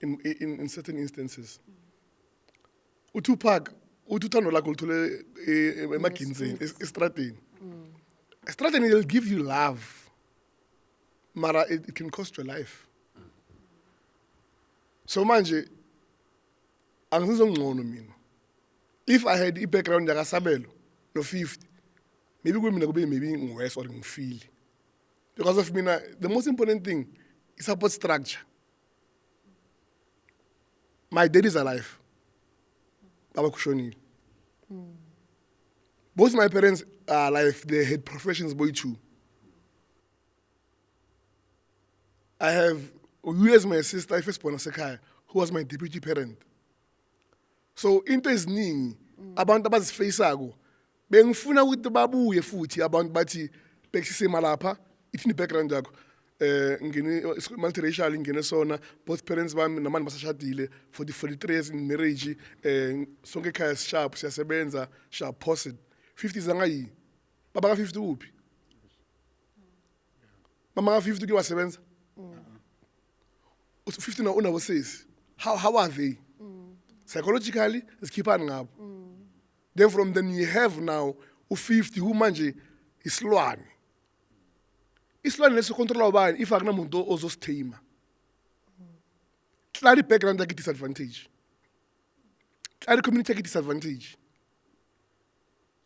Speaker 5: in certain instances. uTupac uthi uthando lakho luthole emaginzeni estradeni. Estradeni will give you love, mara it can cost your life. So manje angizongcono mina. If I had i-background yakaSabelo no 50, maybe kumina kube maybe worse or ngifeel. Because of mina, the most important thing is support structure. My dad is alive. Baba kushonile. Both my parents are alive. They had professions, boy too. I have you as my sister, firstborn Sekhaya, who was my deputy parent. So into eziningi abantu abazifacako bengifuna ukuthi babuye futhi abantu bathi bekusise malapha ithini background yakho ngene multiracial ngene sona, both parents bami namanje basashadile for the 43 years in marriage, sonke ekhaya sharp siyasebenza sharp posted 50 zangayi baba ka 50 uphi mama ka 50 ke wasebenza 50 na unabo says how are they psychologically sikhiphani ngabo. Then from then you have now u50 who manje isilwane lesicontrola ubani if akunamuntu ozosithema. Clari background yakhe disadvantage, clari community yakhe disadvantage.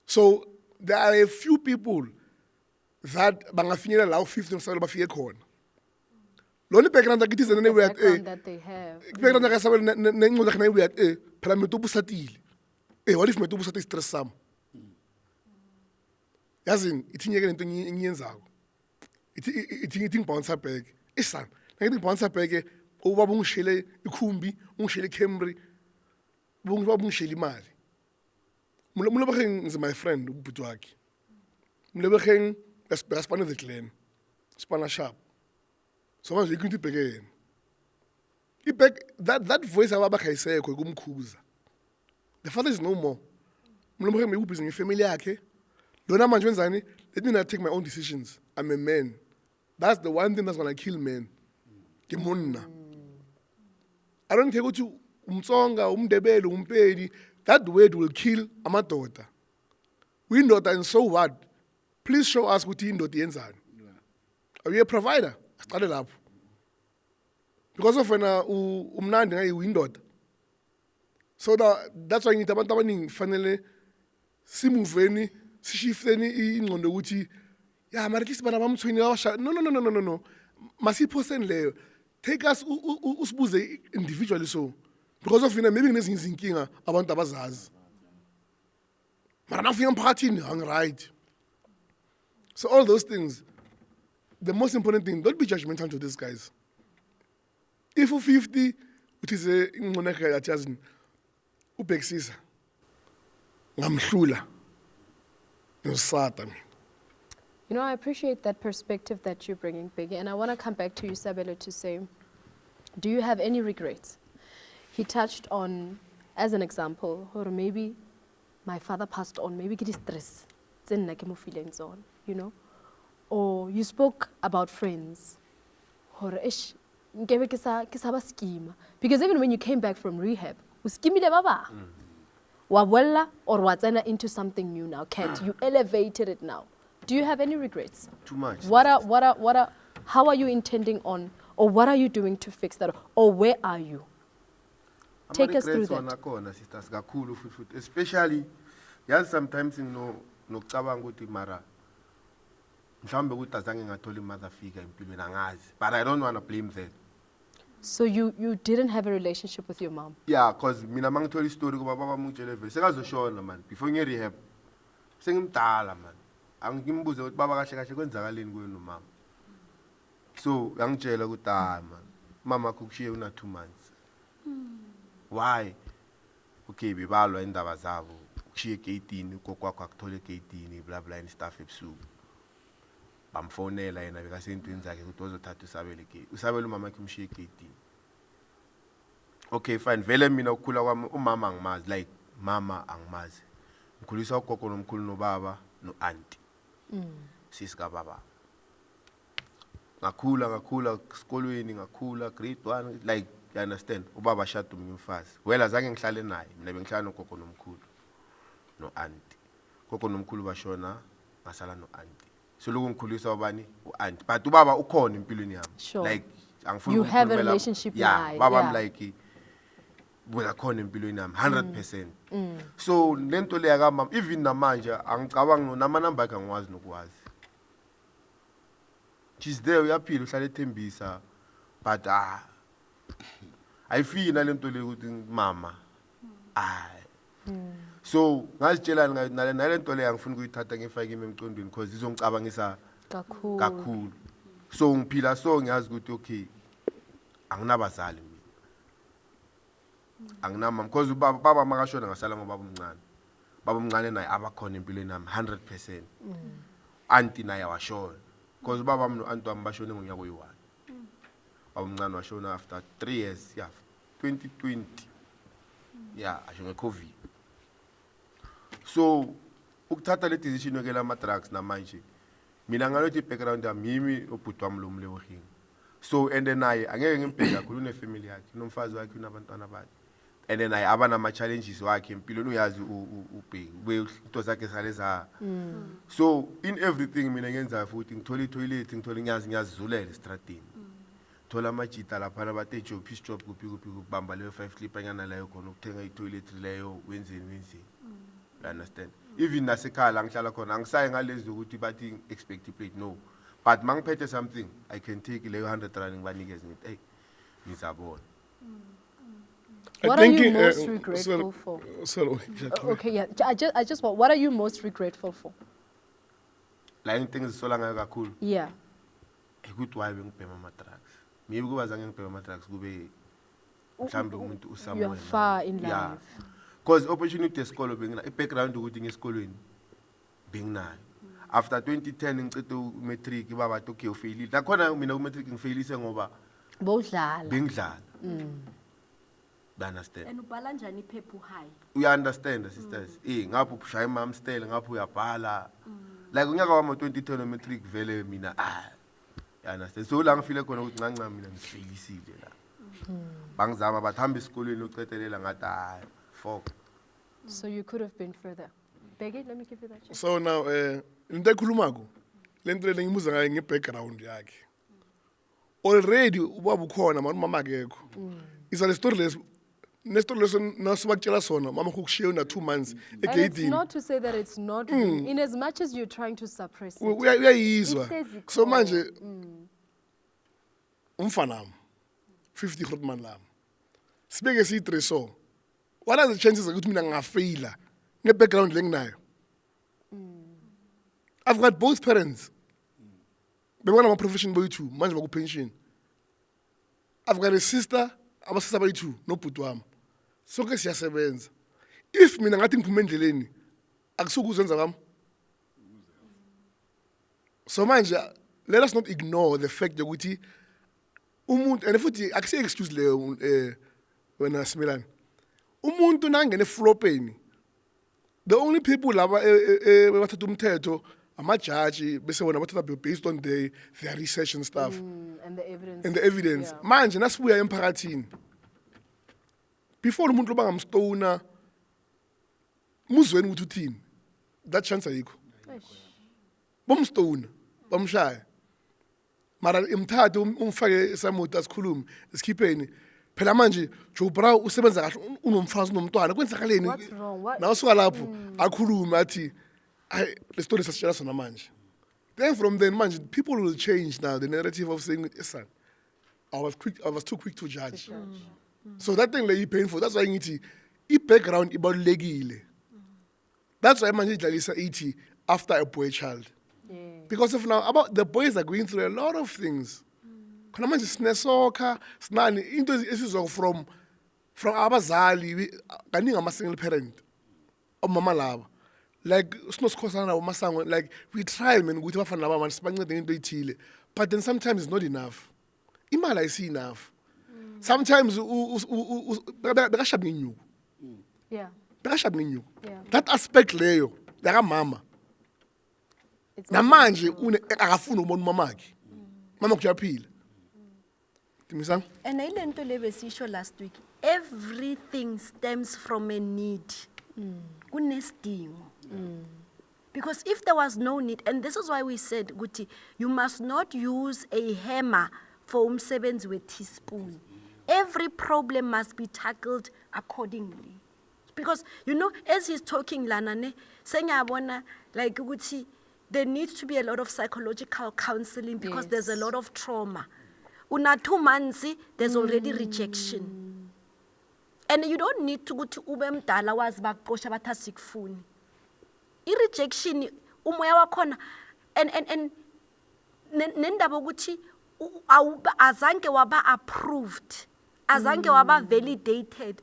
Speaker 5: So there are a few people that bangafinyela la u50 nosalo bafike khona. Lona background yakhe izene we at
Speaker 1: that they have.
Speaker 5: background yakhe sabe nencolo yakhe we at phela umuntu obusatile. What if umuntu obusatile stress sam? Yazini ithinyeke lento engiyenzako. Ithi bounce back. Isana. Ngithi bounce back ubaba ungishele ikhumbi, ungishele iCamry. Ubaba ungishele imali. Mulobegeng is my friend ubhuti wakhe. Mulobegeng asipana the clan. Spana sharp. So manje ikinto ibhekene. Ibhek that voice ababa khayisekho kumkhuza. The father is no more. Mulobegeng ubhizi ngefamily yakhe. Lona manje wenzani? Let me not take my own decisions. I'm a man. That's the one thing that's gonna kill men. Kimunna. I don't care ukuthi umtsonga, umndebele, umpedi. That word will kill amadoda. We indoda and so what? Please show us ukuthi indoda yenzani. Are you a provider? Siqale lapho. Because of wena umnandi ngayi uyindoda. So that's why ngithi abantu abaningi fanele simuveni sishifteni ingqondo ukuthi ya mara kisi bana bamthweni abasha no masiphoseni leyo. Take us usibuze individually so because of maybe kunezinye izinkinga abantu abazazi mara nafika emphakathini hang right. So all those things, the most important thing, don't be judgmental to these guys. If u50 which is ingqondo yakhe yathi yazini ubhekisisa ngamhlula nosata mina.
Speaker 1: You know, I appreciate that perspective that you're bringing, Biggie, and I want to come back to you, Sabelo, to say, do you have any regrets? He touched on as an example, or maybe my father passed on, maybe get stress, feelings on, you know, or you spoke about friends, or ish, because even when you came back from rehab, uskimile baba, wawella or watsena into something new now, Kat, you elevated it now. Do you have any regrets?
Speaker 3: Too much.
Speaker 1: How are you intending on, or what are you doing to fix that, or where are you? Take us through that.
Speaker 3: Khona sisters kakhulu futhi especially yazi sometimes nokucabanga ukuthi mara mhlawumbe ukuthi azange ngathola imother figure empilweni angazi, but I don't want to blame that.
Speaker 1: So you didn't have a relationship with your mom?
Speaker 3: Yeah, cause mina mangithola istory kuba baba mungitshele vele sekazoshona man before nge rehab sengimdala man angimbuze ukuthi baba kahle kahle kwenzakaleni kuwe nomama. So yangitshela ukuthi man mama kukushiye una 2 months. Why? Okay, bebalwa indaba zabo ukushiye gate-ini kokwakho akuthole gate-ini blah blah and stuff ebusuku. Bamfonela yena bekasentweni zakhe ukuthi uzothatha usabele gate. Usabele umama wakhe umshiye gate-ini. Okay, fine. Vele mina ukukhula kwami umama angimazi, like mama angimazi. Ngikhulisa ugogo nomkhulu nobaba no-auntie. Sisika baba. Ngakhula esikolweni ngakhula grade 1 like you understand ubaba shada umunye umfazi. Well azange ngihlale naye mina bengihlala nogogo nomkhulu no-auntie. Gogo nomkhulu bashona ngasala no-auntie. So lokho ngikhulisa ubani u-auntie but ubaba ukhona empilweni yami.
Speaker 1: Sure.
Speaker 3: Like angifuni
Speaker 1: You have a relationship
Speaker 3: yeah,
Speaker 1: now.
Speaker 3: baba
Speaker 1: Yeah.
Speaker 3: I'm like wekakhona empilweni yami 100%. So lento leya kamama even namanje angicabanga nama number akhe angiwazi nokwazi. She's there uyaphila uhlala ethembisa but ayifiki lento le ukuthi mama so ngazitshelana nalento le angifuni ukuyithatha ngifake emcondweni because izongicabangisa kakhulu. So ngiphila so ngiyazi ukuthi okay anginabazali mina anginamama because baba makashona ngasala ngobaba omncane. Baba omncane naye abakhona empilweni nami 100%. Auntie naye washona because baba no auntie wami bashone ngonyaka oyi1. Baba omncane washona after 3 years, yeah, 2020. Yeah, ashone COVID. So ukuthatha le decision yokela ama drugs namanje mina ngalothi background yami ubhuti wami lo mlewogini. So and then naye angeke ngimbheke kakhulu une family yakhe nomfazi wakhe unabantwana bakhe. And then naye abana ama challenges wakhe empilweni uyazi ubheki ube into zakhe saleza. So in everything mina ngenza futhi ngithola itoilet ngithola ngiyazizulela estradini. Thola amajita lapha nabathe job piece job kuphi kubamba leyo 5 clip anyana leyo khona ukuthenga itoilet leyo wenzeni. You understand? Even nasekhaya ngihlala khona angisaye ngalezi ukuthi bathi expect plate no. But mangiphethe something I can take leyo 100 rand ngibanikeze ngithi hey ngizabona.
Speaker 1: What are you most regretful for?
Speaker 5: Sorry.
Speaker 1: Okay, yeah. I just want, what are you most regretful for?
Speaker 3: Like things sola ngayo kakhulu.
Speaker 1: Yeah.
Speaker 3: Ukuthi why bengibhema ama drugs. Maybe kuba zange ngibhema ama drugs kube mhlambe umuntu usamona.
Speaker 1: You are far in
Speaker 3: Yeah.
Speaker 1: life.
Speaker 3: Because opportunity esikolo bengina i-background ukuthi ngesikolweni benginayo. After 2010 ngicede umatric baba bathi okay ufailile. Nakhona mina umatric ngifailise ngoba
Speaker 1: Bowudlala.
Speaker 3: bengidlala. You understand?
Speaker 2: And ubhala njani iphepha high?
Speaker 3: You understand sisters? Ngapho ushaya imam style ngapho uyabhala. Like unyaka wami 2010 matric vele mina you understand? So la ngifile khona ukuthi ncanca mina ngifailisile la. Bangizama bathamba esikolweni ucetelela ngathi fuck.
Speaker 1: So you could have been further. Beggy, let me give you that chance.
Speaker 5: So now into ekhulumako lento le ngimuza ngayo ngebackground yakhe. Already ubaba ukhona manje mama akekho. Isa le story les nesitory leso nasibakutshela sona mama ukushiye una 2 months
Speaker 1: And it's
Speaker 5: egate.
Speaker 1: not to say that it's not real, in as much as you're trying to suppress it.
Speaker 5: Uyayizwa.
Speaker 1: Ihlezi
Speaker 5: So
Speaker 1: khona.
Speaker 5: manje umfana 50 grotman lami. Sibeke si3 so. What are the chances ukuthi mina ngingafaila ngebackground lenginayo? I've got both parents. Bengona ama profession boy2 manje baku pension. I've got a sister, abasisa boy2 nobhuti wami. Sonke siyasebenza. If mina ngathi ngiphume endleleni akusuku uzenza kwami. So manje let us not ignore the fact ukuthi umuntu and futhi akusi excuse leyo wena Similan. umuntu nangene eflopeni, the only people laba bathatha umthetho amajaji bese bona bathatha based on their research and stuff
Speaker 1: And the evidence.
Speaker 5: and the evidence.
Speaker 1: Yeah.
Speaker 5: Manje nasibuya emphakathini, before umuntu loba ngamstona muzweni ukuthi uthini, that chance ayikho. Bomstone bamshaya mara imthathe umfake esamuti asikhulume isikhipheni phela manje Joe Brown usebenza kahle unomfazi unomntwana kwenzakaleni
Speaker 1: What's wrong? What-
Speaker 5: nawo suka lapho akhulume athi ay le story sasitshela sona manje. Then from then manje people will change now the narrative of saying son I was too quick to judge. So that thing like painful, that's why ngithi i-background ibalulekile. That's why manje idlalisa ithi after a boy child.
Speaker 1: Yeah.
Speaker 5: Because of now, about the boys are going through a lot of things. Khona manje sinesoka, sinani into esizwa from abazali kaningi ama single parent. Omama laba. Like sinosikhosana nabo masango like we try man ukuthi bafana laba manje sibancede into ethile. But then sometimes it's not enough. Imali ayisi enough. Sometimes bekashaba ngenyuku.
Speaker 1: Yeah.
Speaker 5: Bekashaba ngenyuku.
Speaker 1: Yeah.
Speaker 5: That aspect leyo yaka mama.
Speaker 1: It's not
Speaker 5: Namanje akafuna ukubona umamakhe. Mama kuyaphila. Timisang?
Speaker 2: And ayilento le besisho last week, everything stems from a need. Kunesidingo. Because if there was no need, and this is why we said, Guti, you must not use a hammer for umsebenzi with teaspoon. Every problem must be tackled accordingly. Because, you know, as he's talking, Lana, ne, sengiyabona, like, Guti, there needs to be a lot of psychological counseling because there's a lot of trauma. Una 2 months, there's already rejection. And you don't need to go to ube mdala wazi baqosha bathi asikufuni. I-rejection umoya wakhona and nendaba ukuthi azange waba approved, azange waba validated.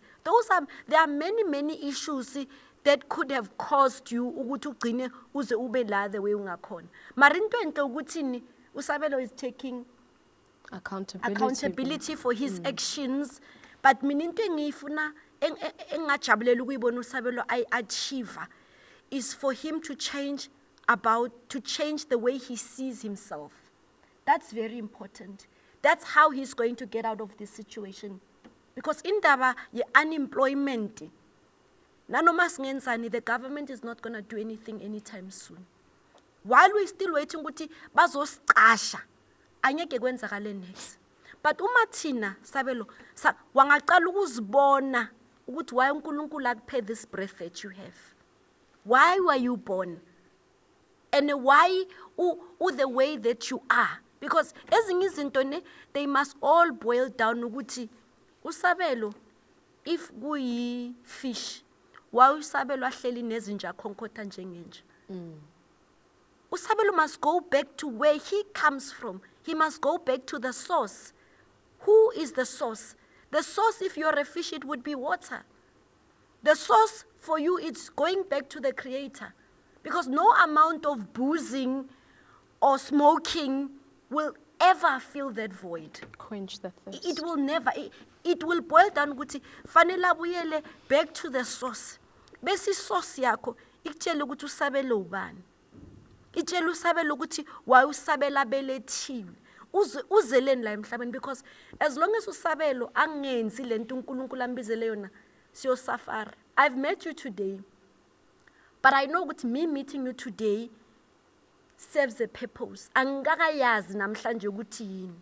Speaker 2: There are many issues that could have caused you ukuthi ugcine uze ube la the way ungakhona. Mara into enhle ukuthi uSabelo is taking accountability for his actions, but mina into engiyifuna engajabulela ukuyibona uSabelo achieve is for him to change the way he sees himself. That's very important. That's how he's going to get out of this situation. Because indaba ye-unemployment, nanoma singenzani, the government is not going to do anything anytime soon. While we're still waiting ukuthi bazosiqasha, angeke kwenzakale next. But uma thina Sabelo wangaqala ukuzibona ukuthi why uNkulunkulu akuphe this breath that you have. Why were you born? And why the way that you are? Because ezinye izinto ne, they must all boil down ukuthi uSabelo if kuyi fish, why uSabelo ahleli nezinja khonkotha njengenja? uSabelo must go back to where he comes from. He must go back to the source. Who is the source? The source, if you're a fish, it would be water. The source for you, it's going back to the Creator. Because no amount of boozing or smoking will ever fill that void.
Speaker 1: Quench the thirst.
Speaker 2: It will never. It will boil down ukuthi fanele abuyele back to the source. Bese source yakho ikutshela ukuthi uSabelo ubani. Itshela uSabelo ukuthi why uSabela belethiwe. Uzeleni la emhlabeni because as long as uSabelo angenzi lento uNkulunkulu ambizele yona siyosafara. I've met you today. But I know ukuthi me meeting you today serves a purpose. Angakayazi namhlanje ukuthi yini.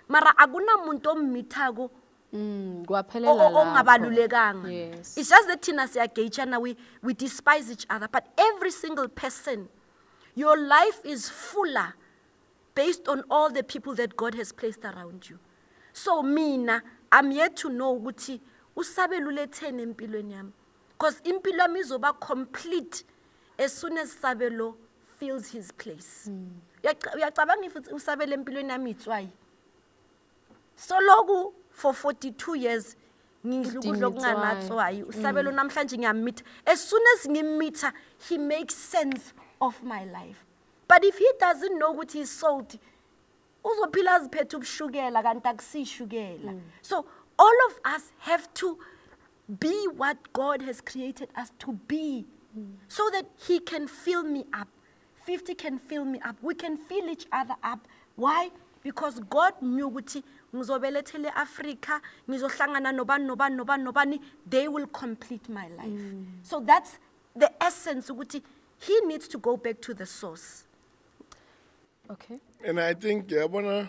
Speaker 2: Mara akunamuntu ommithako
Speaker 1: Kwaphelela lapho.
Speaker 2: ongabalulekanga.
Speaker 1: Yes.
Speaker 2: It's just that thina siyageyitshana, we despise each other. But every single person, your life is fuller based on all the people that God has placed around you. So mina, I'm here to know ukuthi uSabelo uletheni empilweni yami. Because impilo yami izoba complete as soon as Sabelo fills his place. Uyacabanga if uSabelo empilweni yami itswayi. So loku for 42 years ngidla ukudla okunganatswayi. uSabelo namhlanje ngiyammeet. As soon as ngimmeeta, he makes sense of my life. But if he doesn't know ukuthi he's salty, uzophila aziphethe ubushukela kanti akusishukela. So all of us have to be what God has created us to be, so that He can fill me up. 50 can fill me up. We can fill each other up. Why? Because God knew ukuthi ngizobelethele Africa, ngizohlangana nobani, they will complete my life. So that's the essence ukuthi He needs to go back to the source.
Speaker 1: Okay.
Speaker 5: And I think the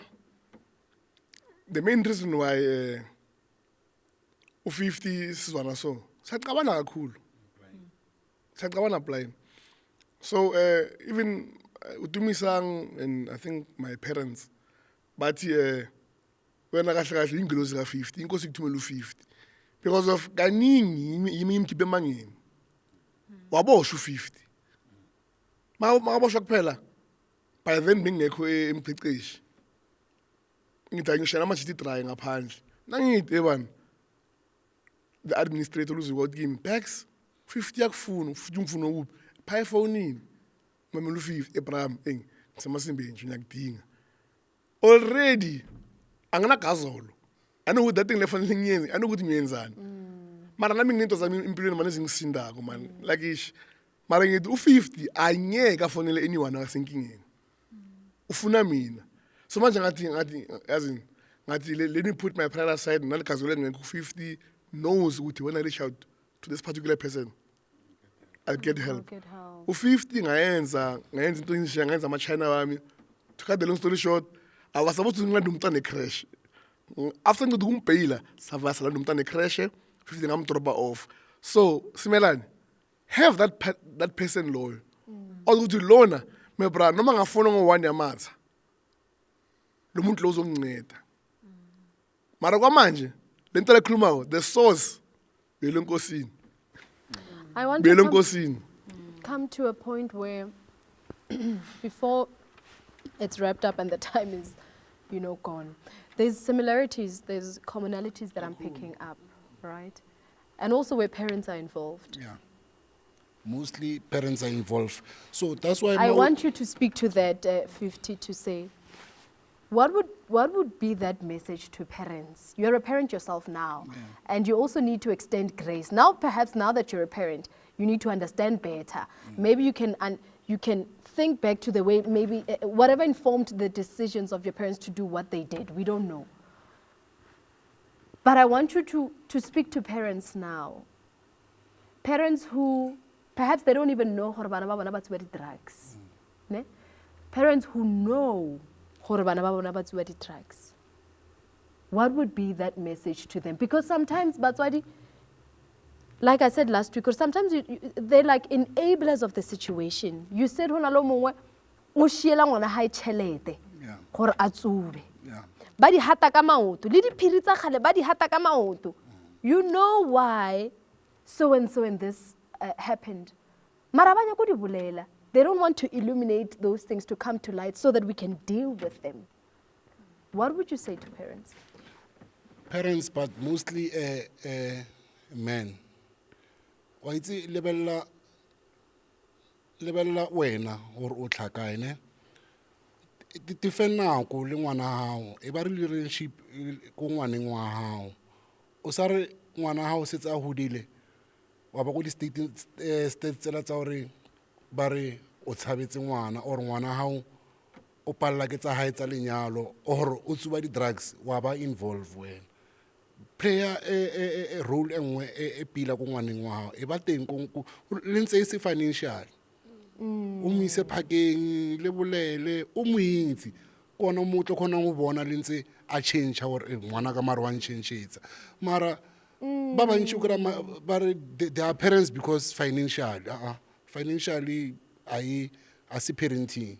Speaker 5: main reason why u50 sizwana so siyacabana kakhulu. Siyacabana blind. So even uTumisang and I think my parents bathi wena kahle kahle ingilosi ka50 inkosi ikuthumela u50 because of kaningi yimi imkhiphe emangeni. Waboshwa u50. Maboshwa kuphela by then bengekho emchiceshi. Ngithi ngishela ama-GT dry ngaphandle. Nangithi ebani the administrator uziko kimi Bex 50 yakufuna ungifuna ukuphi pha efonini mamela u50 eBram ngisemasimbi nje ngiyakudinga already anginagazolo I know that thing lefanele ngiyenze I know ukuthi ngiyenzani mara nami nginento zami impilweni manje zingisindako man like ish mara ngithi u50 anyeke afonele anyone akasenkingeni ufuna mina so manje ngathi let me put my pride aside naligazolo ngekho u50 knows ukuthi when I reach out to this particular person I'll get help.
Speaker 1: Get help.
Speaker 5: U50 ngayenza into enje ngayenza ama-China wami. To cut the long story short, I was supposed to ngilanda umntana crash. After ngithi kumbhayila, savasa landa umntana crash, 50 ngamdropa off. So, Simelani, have that person loyal. Ukuthi lona, my brother, noma ngafona ngo1 yamatha. Lo muntu lo uzonginceda. Mara kwamanje, lento lekhulumako, the source belonkosini.
Speaker 1: I want to come to a point where before it's wrapped up and the time is, gone. There's similarities, there's commonalities that I'm picking up, right? And also where parents are involved.
Speaker 4: Yeah. Mostly parents are involved. So that's why
Speaker 1: I want you to speak to that 50 to say, what would be that message to parents? You're a parent yourself now, and you also need to extend grace. Now, perhaps now that you're a parent, you need to understand better. Maybe you can think back to the way, maybe whatever informed the decisions of your parents to do what they did. We don't know. But I want you to speak to parents now. Parents who, perhaps they don't even know how to drugs. Ne? Parents who know drugs. What would be that message to them? Because sometimes, Batswadi, like I said last week, or sometimes they're like enablers of the situation. You said, Badi hata ka maoto le diphiri tsa khale badi hata ka maoto. You know why so and this happened. Mara banya go di bolela. They don't want to illuminate those things to come to light so that we can deal with them. What would you say to parents?
Speaker 4: Parents, but mostly men. Wa itse lebella wena or o tlhakaine ti fena go le ngwana hao e ba re relationship go ngwaneng wa hao o sa re ngwana hao se tsa hodile wa ba go di states tsela tsa hore ba re o tshabetse ngwana or ngwana hao o palla ke tsa hae tsa lenyalo or o tsuba di drugs wa ba involve wena player a role engwe e pila go ngwaneng wa hao e ba teng go le ntse e se financial o mo ise phakeng le bolele o mo intsi kona mo tlo khona go bona le ntse a change hore ngwana ka mara wa change mara ba bantsi go ba re their parents because financially a se parenting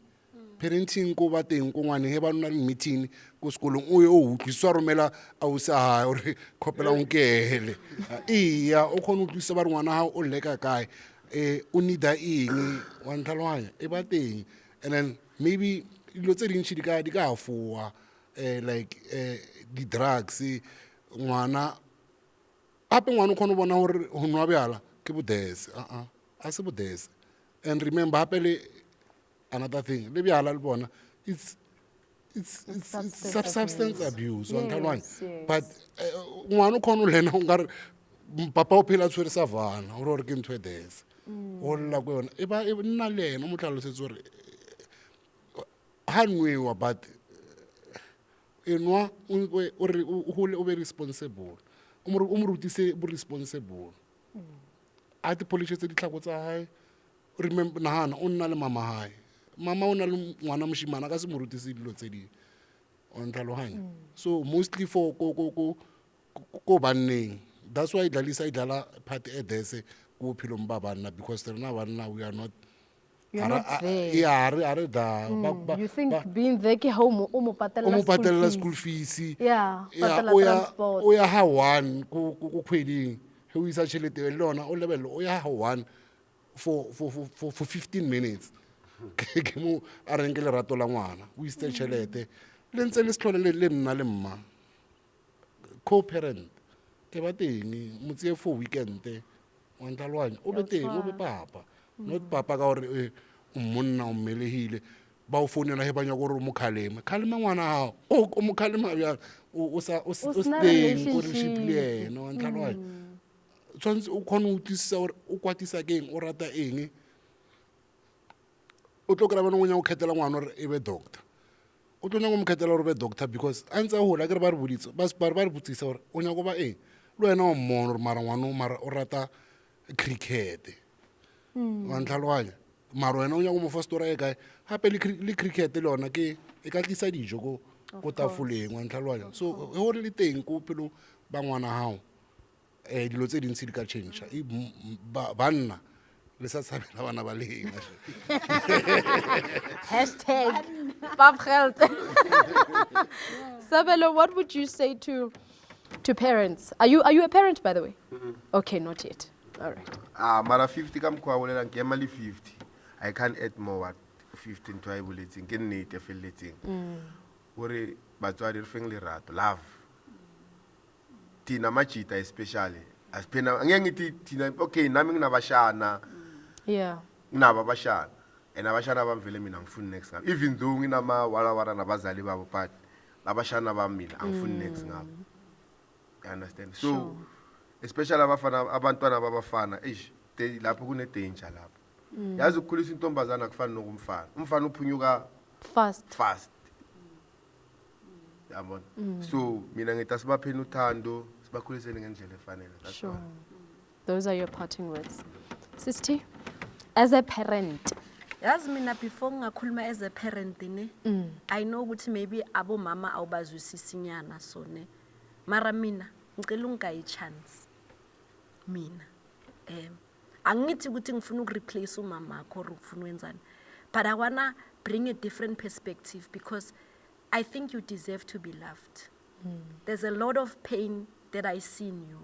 Speaker 4: go ba teng go ngwane he ba nna le meeting go sekolong o yo utlwiswa romela a o sa ha ore khopela o nkele iya o khona utlwisa ba ngwana ha o leka kae o nida eng wa ntlalwanya e ba teng and then maybe dilo tse dintsi di ka afoa like di drugs ngwana ape ngwana o khona bona hore ho nwa bjala ke bodese a se bodese and remember hape le another thing le bjala le bona it's substance abuse wa ntlalwanya but ngwana o khona o lena o ngare papa o phela tshwere savana o re ke ntho e dese o lla go yona e ba e nna le ena mo tlhalosetse gore ha nwewa but enwa o re o be responsible o mo rutise bo responsible a ti polishetse ditlhako tsa hae remember nahana o nna le mama hae mama o na le ngwana moshimana ka se mo rutise dilo tse di on tlhalohanya so mostly for ko banneng that's why idlalisa idlala part edese ko philong ba banna because rena banna we are not
Speaker 1: You're not there.
Speaker 4: yeah are da
Speaker 1: You think being there ke home o mo
Speaker 4: o mo
Speaker 1: patella
Speaker 4: patella
Speaker 1: school
Speaker 4: school fees
Speaker 1: Yeah,
Speaker 4: yeah
Speaker 1: patella transport.
Speaker 4: o ya ha one ko khweding he o isa chelete le lona o lebello o ya ha one for 15 minutes ke mo a reng ke le rato la ngwana o iste chelete le ntse le setlhole le nna le mma co-parent ke ba teng mo tsie for weekend wa ntlhalwanya o be teng o be papa not papa ka gore monna o mmelehile ba o founela he banya gore o mo khalema ngwana hao o mo khalema bjang o
Speaker 1: sena
Speaker 4: stay ko
Speaker 1: relationship.
Speaker 4: relationship le yena wa ntlhalwanya tshwantse o khona o utlwisisa gore o kwatisa ke eng o rata eng o tlo kry-a bana o nya go kgethela ngwana gore e be doctor o tlo nyaka go mo kgethela gore o be doctor because a ntse a gola ke re ba re botsisa gore o nyako ba eng le wena wa mmona gore mara ngwana o rata cricket wa ntlhaloganya mara wena o nyaka go mo fa story e kae gape le cricket le yona ke e ka tlisa dijo ko tafoleng wa ntlhaloganya so ge gore le teng ko pelong ba ngwana gago dilo tse dintsi di ka change banna le sa tshabela bana ba leng
Speaker 1: Hashtag Papgeld. Sabelo, what would you say to parents? Are you a parent, by the way? Okay, not yet. All right.
Speaker 3: Mara 50 ka mkhwa bolela ke ema le 50 I can't add more what 15 to I boletseng ke nnete felletseng gore batswadi re feng lerato love tina machita especially asiphena ngeke ngithi tina okay nami nginabashana
Speaker 1: Yeah.
Speaker 3: nginabashana and abashana bamvele mina ngifuni next ngabo even though nginama wala nabazali babo but labashana bami mina angifuni next ngabo you understand so
Speaker 1: Sure.
Speaker 3: especially abantwana babafana lapho kune danger lapho yazi ukukhulisa intombazana kufana nokumfana umfana uphunyuka fast yabona so mina ngithi asibapheni uthando sibakhuliseni ngendlela efanele that's
Speaker 1: Sure.
Speaker 3: why.
Speaker 1: Those are your parting words. Sister, as a parent,
Speaker 2: yazi mina before ngingakhuluma as a parent ne I know ukuthi maybe abo mama awubazwisisinyana so ne mara mina ngicela ungayi chance mina angithi ukuthi ngifuna ukureplace umama akho or ufuna wenzani but I wanna bring a different perspective because I think you deserve to be loved. There's a lot of pain that I see in you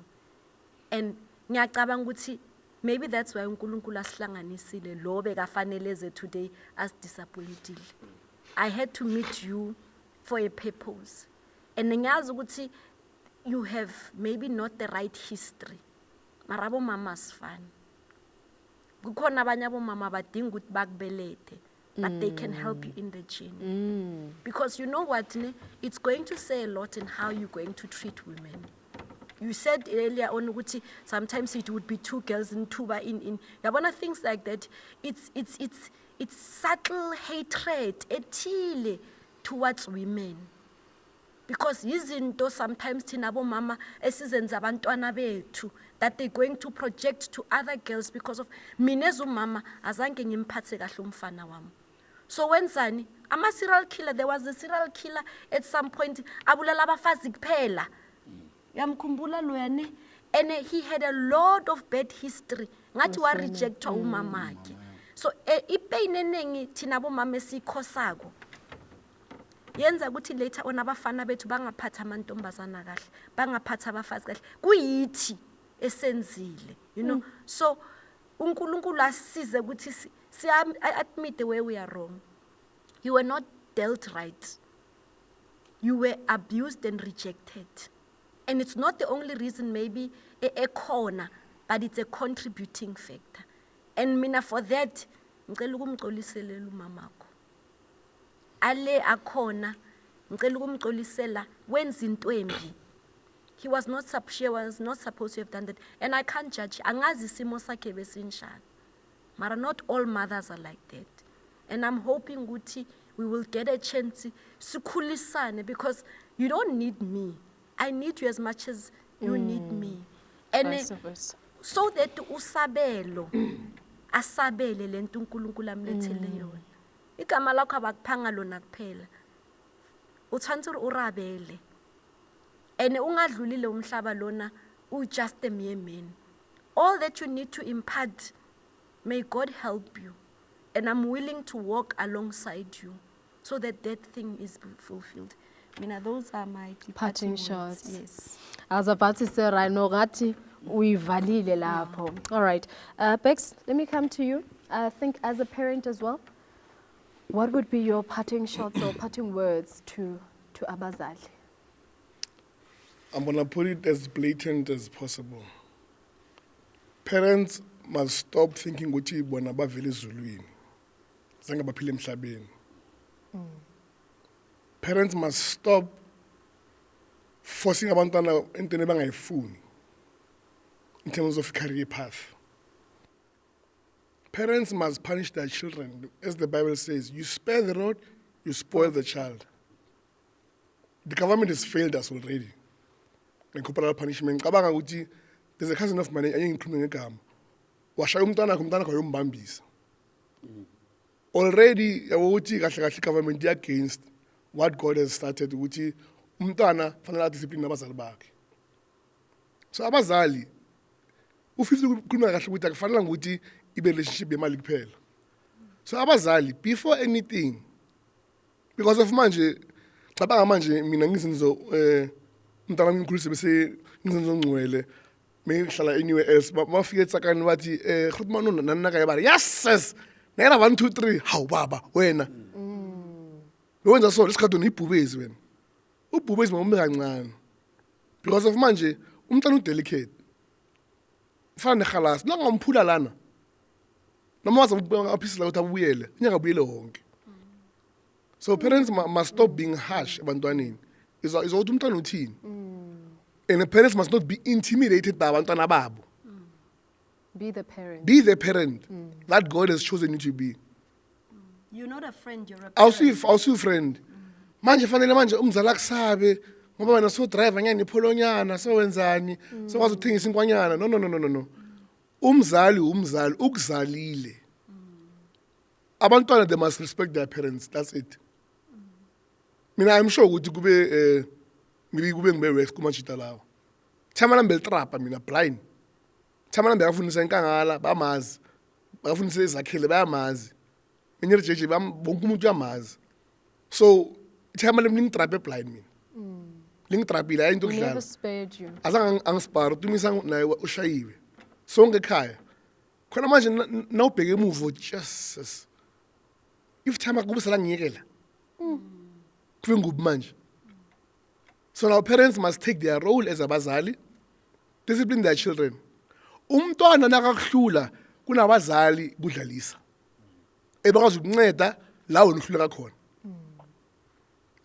Speaker 2: and ngiyacabanga ukuthi maybe that's why uNkulunkulu asihlanganisile lo bekafanele ze today as disappointed. I had to meet you for a purpose and ngiyazi ukuthi you have maybe not the right history mara abo mama asifani kukhona abanye abo mama badinga ukuthi bakubelete but they can help you in the journey because you know what ne? It's going to say a lot in how you're going to treat women. You said earlier on ukuthi sometimes it would be two girls in tuba in yabona things like that it's subtle hatred ethile towards women because izinto sometimes thina bomama esizenza abantwana bethu that they're going to project to other girls because of mina as umama azange ngimphathe kahle umfana wami so wenzani ama serial killer there was a serial killer at some point abulala abafazi kuphela yamkhumbula loyane and he had a lot of bad history ngathi wa rejectwa umama akhe so ipain eningi thina bomama esikhosako yenza ukuthi later on abafana bethu bangaphatha amantombazana kahle bangaphatha abafazi kahle kuyithi esenzile you know so uNkulunkulu asize ukuthi si admit the way we are wrong. You were not dealt right. You were abused and rejected. And it's not the only reason maybe a corner, but it's a contributing factor. And mina for that, ngicela ukumxoliselela umamako. Ale akhona, ngicela ukumxolisela wenza into embi. she was not supposed to have done that. And I can't judge. Angazi isimo sakhe besinjani. Mara not all mothers are like that. And I'm hoping ukuthi we will get a chance sikhulisane, because you don't need me. I need you as much as you need me. And
Speaker 1: Vice versa.
Speaker 2: so that usabelo asabele lento uNkulunkulu amlethele yona. Igama lakho abakuphanga lona kuphela. Uthanda urabele. And ungadlulile umhlaba lona just a mere man. All that you need to impart, may God help you. And I'm willing to walk alongside you so that that thing is fulfilled. Mina, those are my
Speaker 1: Parting
Speaker 2: departing
Speaker 1: shots.
Speaker 2: words. Yes.
Speaker 1: I was about to say right now, Gati, uyivalile lapho. All right. Bex, let me come to you. I think as a parent as well, what would be your parting shots or parting words to abazali?
Speaker 5: I'm gonna put it as blatant as possible. Parents must stop thinking ukuthi bona bavele ezulwini. Zange baphile emhlabeni. Parents must stop forcing abantwana into ebangayifuni in terms of career path. Parents must punish their children. As the Bible says, you spare the rod, you spoil the child. The government has failed us already. And corporal punishment. Ngicabanga ukuthi there's a cousin of mine engikhuluma ngegama. Washaya umntwana wakhe wayombambisa. Already ukuthi kahle kahle government against what God has started ukuthi umntwana fanele discipline abazali bakhe. So abazali ufisa ukukhuluma kahle ukuthi akufanele ukuthi ibe relationship yemali kuphela. So abazali before anything, because of manje cabanga manje mina ngizinzo umntwana ngimkhulise bese ngizinzo ngcwele mehlala anywhere else mafike etsakani bathi khutmano nana ka yabara yes nera 1 2 3 hawu baba wena wenza so lesikhathi ibhubezi wena ubhubezi mawume kancane because of manje umntwana udelicate ufana nekhalas nangamphula lana noma waza aphisela ukuthi abuyele inyanga abuyele wonke. So parents must stop being harsh abantwaneni. Is ukuthi umntwana uthini. And the parents must not be intimidated by abantwana babo.
Speaker 1: Be the parent.
Speaker 5: Be the parent that God has chosen you to be.
Speaker 2: You're not a friend, you're a parent.
Speaker 5: Awusiyo friend. Manje fanele manje umzali akusabe ngoba wena so driver nyani ipholonyana so wenzani so wazi uthengisa inkwanyana. No. Umzali ukuzalile. Abantwana, they must respect their parents. That's it. Mina I'm sure ukuthi kube maybe kube ngibe Rex kumajita lawo. Thamana mbeltrapa mina blind. Thamana mbeyafundisa inkangala bamazi. Bafundisa izakhele bayamazi. Mina jeje bonke umuntu uyamazi. So thamana mningitrape blind mina. Lingitrapile ayinto
Speaker 1: He
Speaker 5: okudlala.
Speaker 1: never spared you.
Speaker 5: Azange angispara utumisa naye ushayiwe. Sonke ekhaya. Khona manje nawubheke emuva Jesus. If time akubusela ngiyekela. Kube ngubi manje. So now parents must take their role as abazali, discipline their children. Umntwana nakakuhlula kunabazali kudlalisa. Ebakwazi ukunceda la wena uhluleka khona.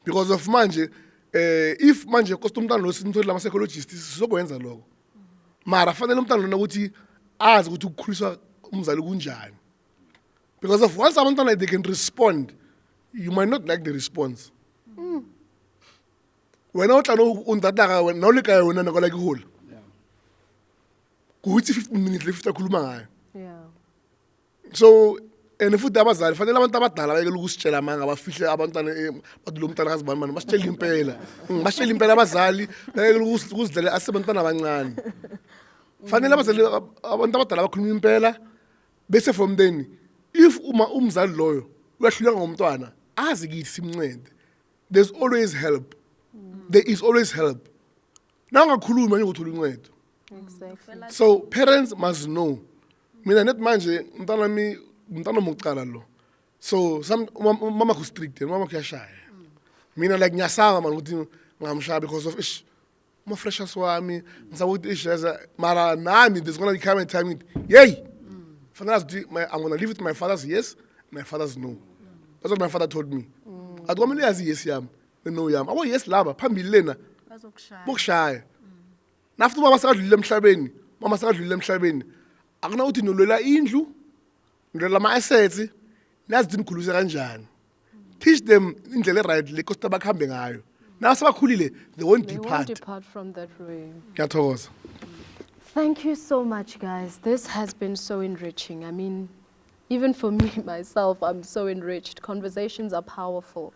Speaker 5: Because of manje if manje kosta umntwana lo sinthole lama psychologists sizokwenza lokho. Mara fanele umntwana lona ukuthi azi ukuthi ukukhuliswa umzali kunjani. Because of once abantwana they can respond, you might not like the response. Wena utla no untataka wena nawuleka wena nakola kihula. Kuthi 15 minutes left akhuluma ngayo.
Speaker 1: Yeah.
Speaker 5: So and futhi abazali fanele abantu abadala bayeke ukusitshela manga bafihle abantwana badulo umntana kazibani manje basitshela impela. Basitshela impela abazali bayeke ukuzidlela asebantwana abancane. Fanele abazali abantu abadala bakhuluma impela bese from then if umzali loyo uyahluleka ngomntwana azi kithi simncede. There's always help. There is always help. Nangakhuluma manje ukuthola uncedo.
Speaker 1: Exactly.
Speaker 5: So parents must know. Mina net manje umntana mokuqala lo. So mama ku strict, mama kuyashaya. Mina like nyasanga man ukuthi ngamshaya because of my freshers wami ngisabuthi ishaza mara nami there's going to become a time yay. I'm going to live with my father's yes, my father's no. That's what my father told me. I don't want to yes yam, no yam. I want yes laba phambili lena
Speaker 2: Bazokushaya.
Speaker 5: bokushaya. Nafter mama sekadlulile emhlabeni, mama sekadlulile emhlabeni. Akuna uthi nolola indlu, nolola ama-assets, nazi ukuthi nikhulise kanjani. Teach them indlela right le kosta bakhambe ngayo. Na sebakhulile, they won't
Speaker 1: They won't
Speaker 5: depart.
Speaker 1: depart from that way.
Speaker 5: Ngiyathokoza.
Speaker 1: Thank you so much, guys. This has been so enriching. I mean, even for me, myself, I'm so enriched. Conversations are powerful.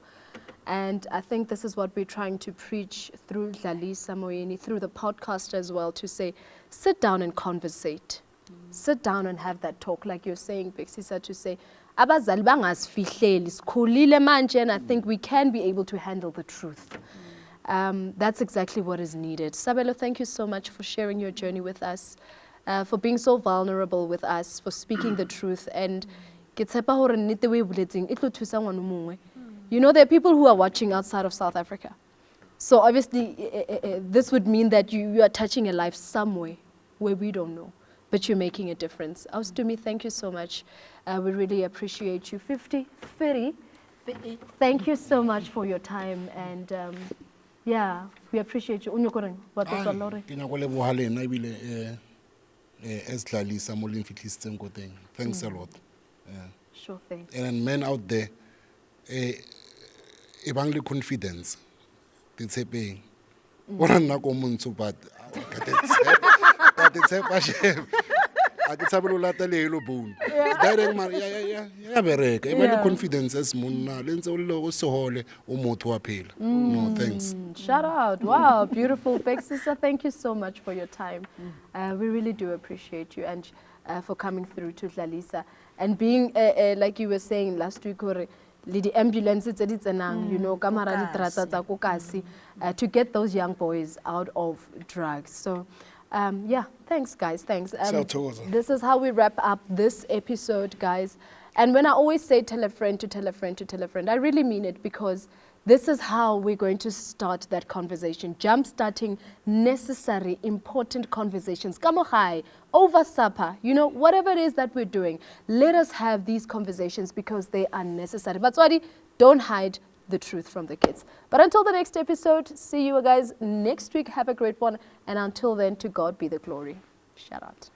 Speaker 1: And I think this is what we're trying to preach through Dlalisa Moyeni, through the podcast as well, to say, sit down and conversate. Sit down and have that talk, like you're saying, Bexisa, to say, abazali bangasfihleli sikhulile manje, and I think we can be able to handle the truth. That's exactly what is needed. Sabelo, thank you so much for sharing your journey with us, for being so vulnerable with us, for speaking the truth. And you know, there are people who are watching outside of South Africa. So obviously, this would mean that you are touching a life somewhere where we don't know, but you're making a difference. Ausdumi, thank you so much. We really appreciate you. 50, thank you so much for your time. And yeah, we appreciate you. Unyokoreng, what was Lore?
Speaker 4: Ke nyaka go leboga le nna ebile as Dlalisa mo le mfitlisitseng ko teng. Thanks a lot.
Speaker 1: Sure thing.
Speaker 4: And men out there, e bang le confidence, ditshepeng. Bona nna ko montsho but ka tshepa shebe. A ke tshabelo lata le hello bone. Direct man ya bereka. E ba le confidence as monna le ntse o le go sehole o motho wa phela. No thanks.
Speaker 1: Shout out. Wow, beautiful. Bexisa, thank you so much for your time. We really do appreciate you and for coming through to Dlalisa. And being, like you were saying last week, le di ambulances tse di tsenang, you know, kamara di trata tsa ko kasi, to get those young boys out of drugs. So, yeah, thanks, guys. Thanks. This is how we wrap up this episode, guys. And when I always say tell a friend to tell a friend to tell a friend, I really mean it, because this is how we're going to start that conversation, jump-starting necessary, important conversations. Kamohai, over supper, you know, whatever it is that we're doing, let us have these conversations because they are necessary. But Swadi, don't hide the truth from the kids. But until the next episode, see you guys next week. Have a great one. And until then, to God be the glory. Shout out.